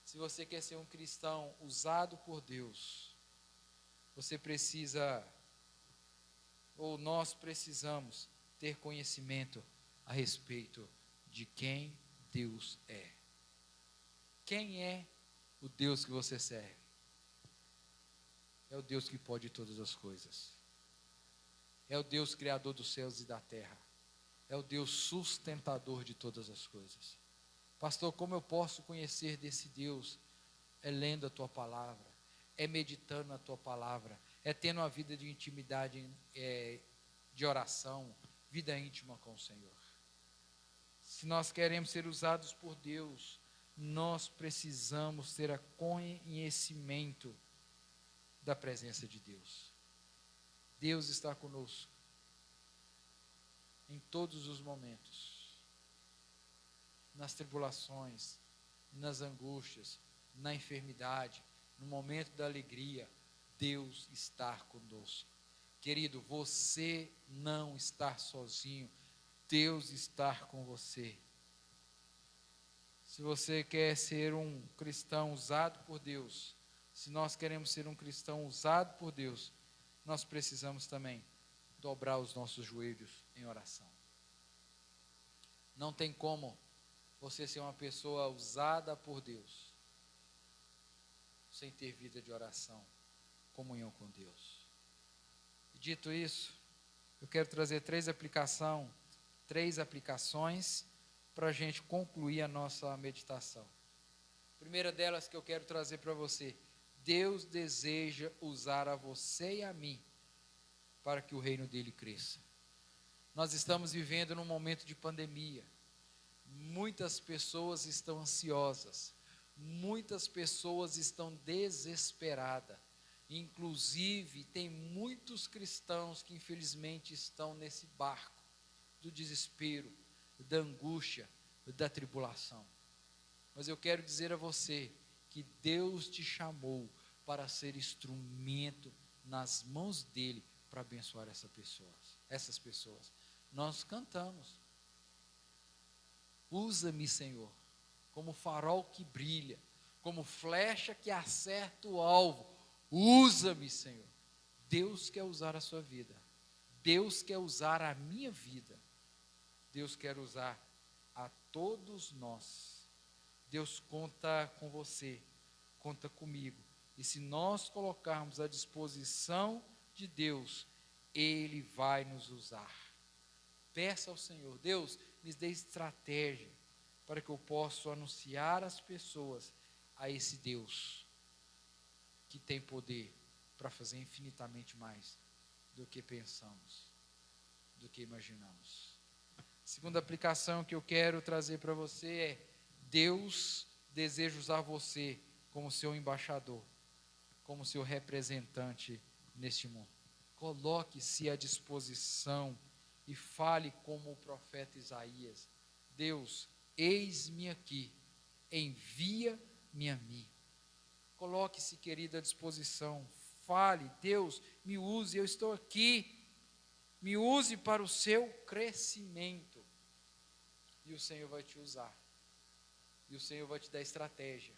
Se você quer ser um cristão usado por Deus, você precisa, ou nós precisamos, ter conhecimento a respeito de quem Deus é. Quem é o Deus que você serve? É o Deus que pode todas as coisas. É o Deus criador dos céus e da terra. É o Deus sustentador de todas as coisas. Pastor, como eu posso conhecer desse Deus? É lendo a tua palavra, é meditando na tua palavra, é tendo uma vida de intimidade, de oração, vida íntima com o Senhor. Se nós queremos ser usados por Deus, nós precisamos ter a conhecimento da presença de Deus. Deus está conosco em todos os momentos, nas tribulações, nas angústias, na enfermidade, no momento da alegria. Deus está conosco. Querido, você não está sozinho, Deus está com você. Se você quer ser um cristão usado por Deus, se nós queremos ser um cristão usado por Deus, nós precisamos também dobrar os nossos joelhos em oração. Não tem como você ser uma pessoa usada por Deus sem ter vida de oração, comunhão com Deus. E dito isso, eu quero trazer três aplicações para a gente concluir a nossa meditação. A primeira delas que eu quero trazer para você: Deus deseja usar a você e a mim para que o reino dele cresça. Nós estamos vivendo num momento de pandemia. Muitas pessoas estão ansiosas, muitas pessoas estão desesperadas. Inclusive, tem muitos cristãos que infelizmente estão nesse barco do desespero, da angústia, da tribulação. Mas eu quero dizer a você que Deus te chamou para ser instrumento nas mãos dele para abençoar essas pessoas. Nós cantamos: usa-me, Senhor, como farol que brilha, como flecha que acerta o alvo. Usa-me, Senhor. Deus quer usar a sua vida. Deus quer usar a minha vida. Deus quer usar a todos nós. Deus conta com você, conta comigo. E se nós colocarmos à disposição de Deus, Ele vai nos usar. Peça ao Senhor: Deus, me dê estratégia para que eu possa anunciar às pessoas a esse Deus que tem poder para fazer infinitamente mais do que pensamos, do que imaginamos. A segunda aplicação que eu quero trazer para você é: Deus deseja usar você como seu embaixador, como seu representante neste mundo. Coloque-se à disposição e fale como o profeta Isaías: Deus, eis-me aqui, envia-me a mim. Coloque-se, querido, à disposição. Fale, Deus, me use, eu estou aqui. Me use para o seu crescimento. E o Senhor vai te usar. E o Senhor vai te dar estratégia.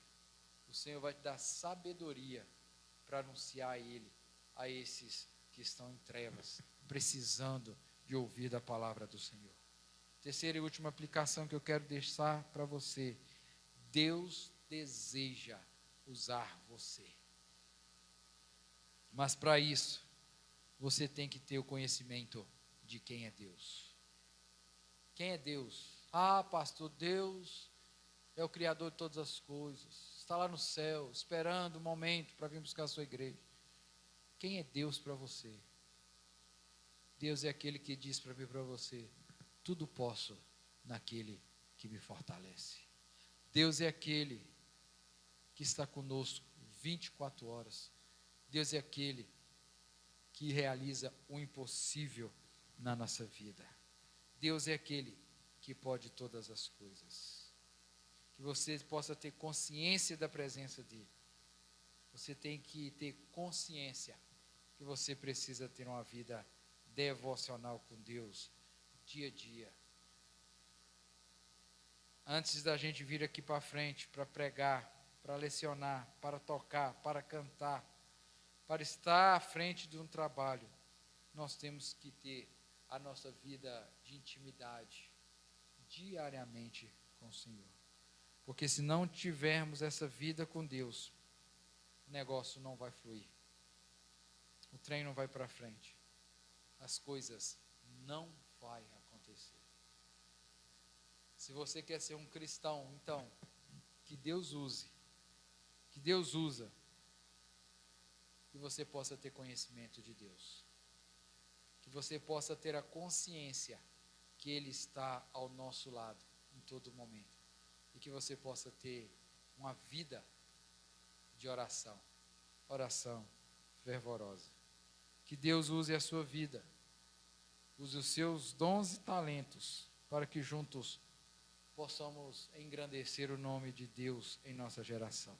O Senhor vai te dar sabedoria para anunciar Ele a esses que estão em trevas, precisando de ouvir da palavra do Senhor. Terceira e última aplicação que eu quero deixar para você. Deus deseja usar você. Mas para isso, você tem que ter o conhecimento de quem é Deus. Quem é Deus? Ah, pastor, Deus é o Criador de todas as coisas. Está lá no céu, esperando o momento para vir buscar a sua igreja. Quem é Deus para você? Deus é aquele que diz para mim e para você: tudo posso naquele que me fortalece. Deus é aquele que está conosco 24 horas. Deus é aquele que realiza o impossível na nossa vida. Deus é aquele que pode todas as coisas. Que você possa ter consciência da presença dele. Você tem que ter consciência que você precisa ter uma vida devocional com Deus, dia a dia. Antes da gente vir aqui para frente, para pregar, para lecionar, para tocar, para cantar, para estar à frente de um trabalho, nós temos que ter a nossa vida de intimidade diariamente com o Senhor. Porque se não tivermos essa vida com Deus, o negócio não vai fluir. O trem não vai para frente. As coisas não vão acontecer. Se você quer ser um cristão, então, que Deus use. Que Deus usa. Que você possa ter conhecimento de Deus. Que você possa ter a consciência que Ele está ao nosso lado em todo momento. E que você possa ter uma vida de oração. Oração fervorosa. Que Deus use a sua vida. Use os seus dons e talentos para que juntos possamos engrandecer o nome de Deus em nossa geração.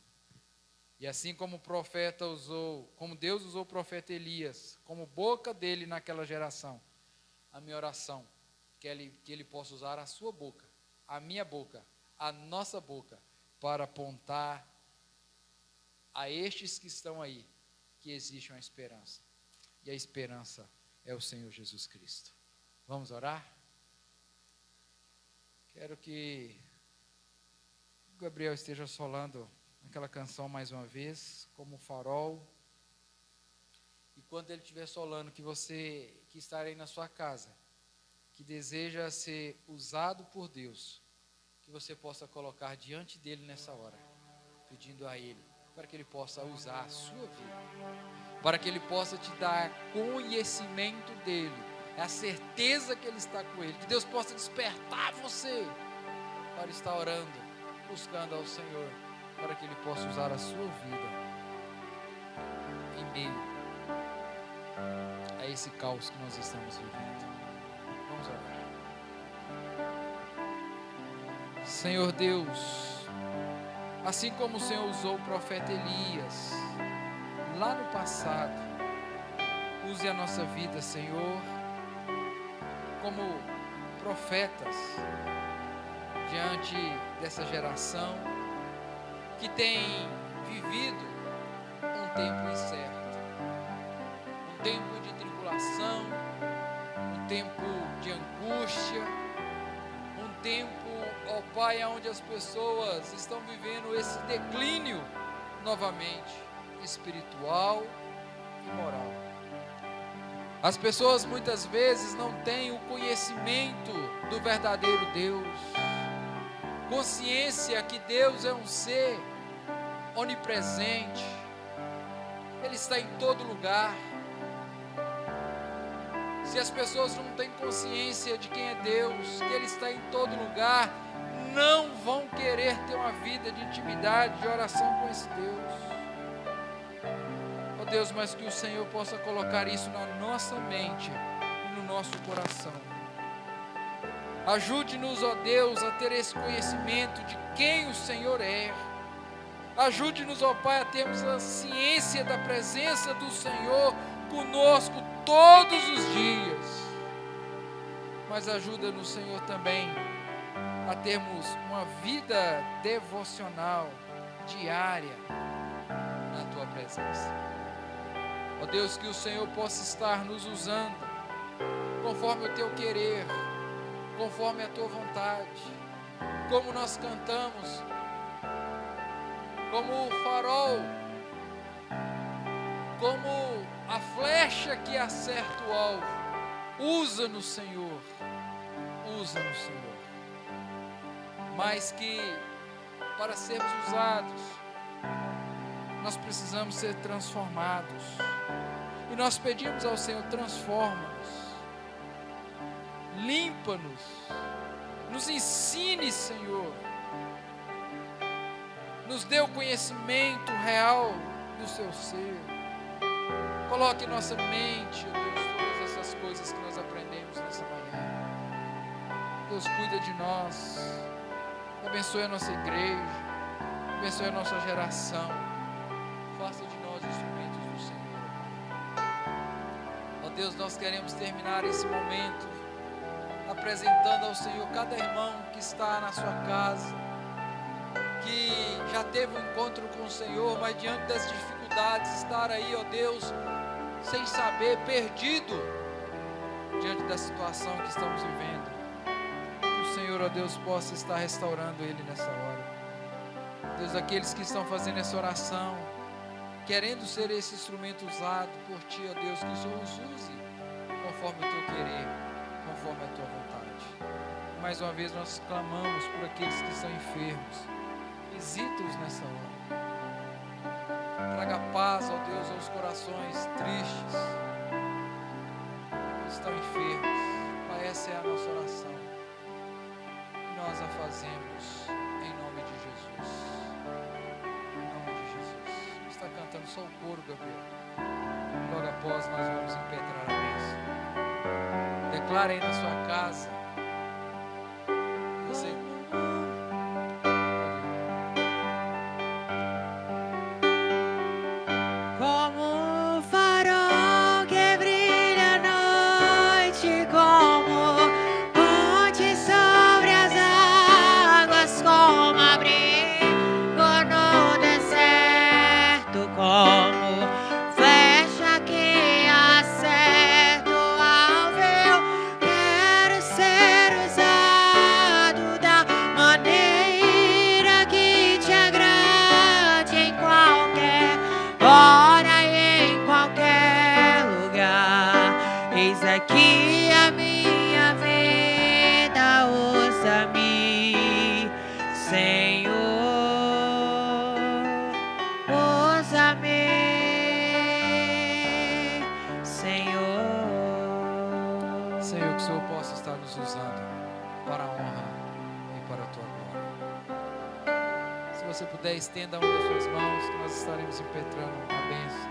E assim como o profeta usou, como Deus usou o profeta Elias, como boca dele naquela geração, a minha oração, que ele possa usar a sua boca, a minha boca, a nossa boca, para apontar a estes que estão aí, que existe uma esperança. E a esperança é o Senhor Jesus Cristo. Vamos orar? Quero que o Gabriel esteja solando aquela canção mais uma vez, como farol. E quando ele estiver solando, que você que está aí na sua casa, que deseja ser usado por Deus, que você possa colocar diante dele nessa hora, pedindo a ele, para que ele possa usar a sua vida, para que ele possa te dar conhecimento dele, a certeza que ele está com ele, que Deus possa despertar você para estar orando, buscando ao Senhor, para que Ele possa usar a sua vida em meio a esse caos que nós estamos vivendo. Vamos orar. Senhor Deus, assim como o Senhor usou o profeta Elias lá no passado, use a nossa vida, Senhor, como profetas diante dessa geração que tem vivido um tempo incerto, um tempo de tribulação, um tempo de angústia, um tempo, ó Pai, onde as pessoas estão vivendo esse declínio novamente, espiritual e moral. As pessoas muitas vezes não têm o conhecimento do verdadeiro Deus, consciência que Deus é um ser onipresente, Ele está em todo lugar. Se as pessoas não têm consciência de quem é Deus, que Ele está em todo lugar, não vão querer ter uma vida de intimidade, de oração com esse Deus. Ó Deus, mas que o Senhor possa colocar isso na nossa mente e no nosso coração. Ajude-nos, ó Deus, a ter esse conhecimento de quem o Senhor é. Ajude-nos, ó Pai, a termos a ciência da presença do Senhor conosco todos os dias. Mas ajuda-nos, Senhor, também a termos uma vida devocional diária na Tua presença. Ó Deus, que o Senhor possa estar nos usando conforme o Teu querer, conforme a Tua vontade, como nós cantamos, como o farol, como a flecha que acerta o alvo. Usa-nos, Senhor, usa-nos, Senhor. Mas que para sermos usados, nós precisamos ser transformados. E nós pedimos ao Senhor: transforma-nos, limpa-nos, nos ensine, Senhor, nos dê o conhecimento real do Seu ser. Coloque em nossa mente, ó Deus, todas essas coisas que nós aprendemos nessa manhã. Deus, cuida de nós, abençoe a nossa igreja, abençoe a nossa geração, faça de nós instrumentos do Senhor. Ó Deus, nós queremos terminar esse momento apresentando ao Senhor cada irmão que está na sua casa, que já teve um encontro com o Senhor, mas diante das dificuldades, estar aí, ó Deus, sem saber, perdido diante da situação que estamos vivendo. Que o Senhor, ó Deus, possa estar restaurando ele nessa hora. Deus, aqueles que estão fazendo essa oração, querendo ser esse instrumento usado por Ti, ó Deus, que o Senhor os use conforme o Teu querer, conforme a Tua vontade. Mais uma vez nós clamamos por aqueles que estão enfermos. Visita-os nessa hora. Traga paz, ó Deus, aos corações tristes que estão enfermos. Pai, essa é a nossa oração. E nós a fazemos em nome de Jesus. Em nome de Jesus. Está cantando só o coro, Gabriel. Logo após nós vamos impetrar a bênção. Declare aí na sua casa. Você estenda uma das suas mãos, que nós estaremos impetrando a bênção.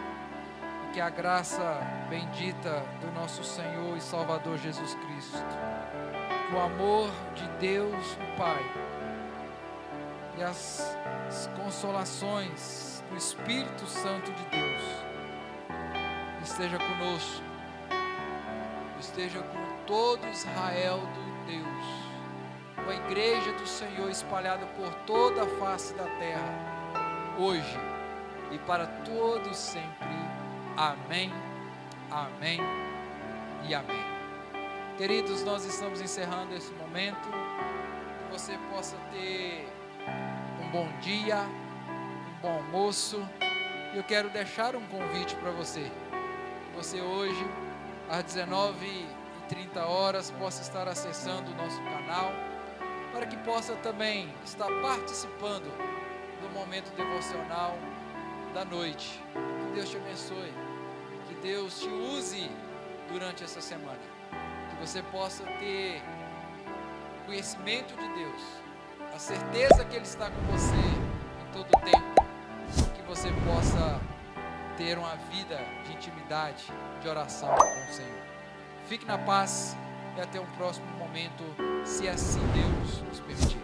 E que a graça bendita do nosso Senhor e Salvador Jesus Cristo, que o amor de Deus, o Pai, e as consolações do Espírito Santo de Deus esteja conosco, esteja com todo Israel do Deus, com a igreja do Senhor espalhada por toda a face da terra, hoje e para todos sempre. Amém, amém e amém. Queridos, nós estamos encerrando esse momento. Que você possa ter um bom dia, um bom almoço. E eu quero deixar um convite para você. Que você hoje, às 19h30, possa estar acessando o nosso canal, para que possa também estar participando do momento devocional da noite. Que Deus te abençoe, que Deus te use durante essa semana, que você possa ter conhecimento de Deus, a certeza que Ele está com você em todo o tempo, que você possa ter uma vida de intimidade, de oração com o Senhor. Fique na paz, e até um próximo momento, se assim Deus nos permitir.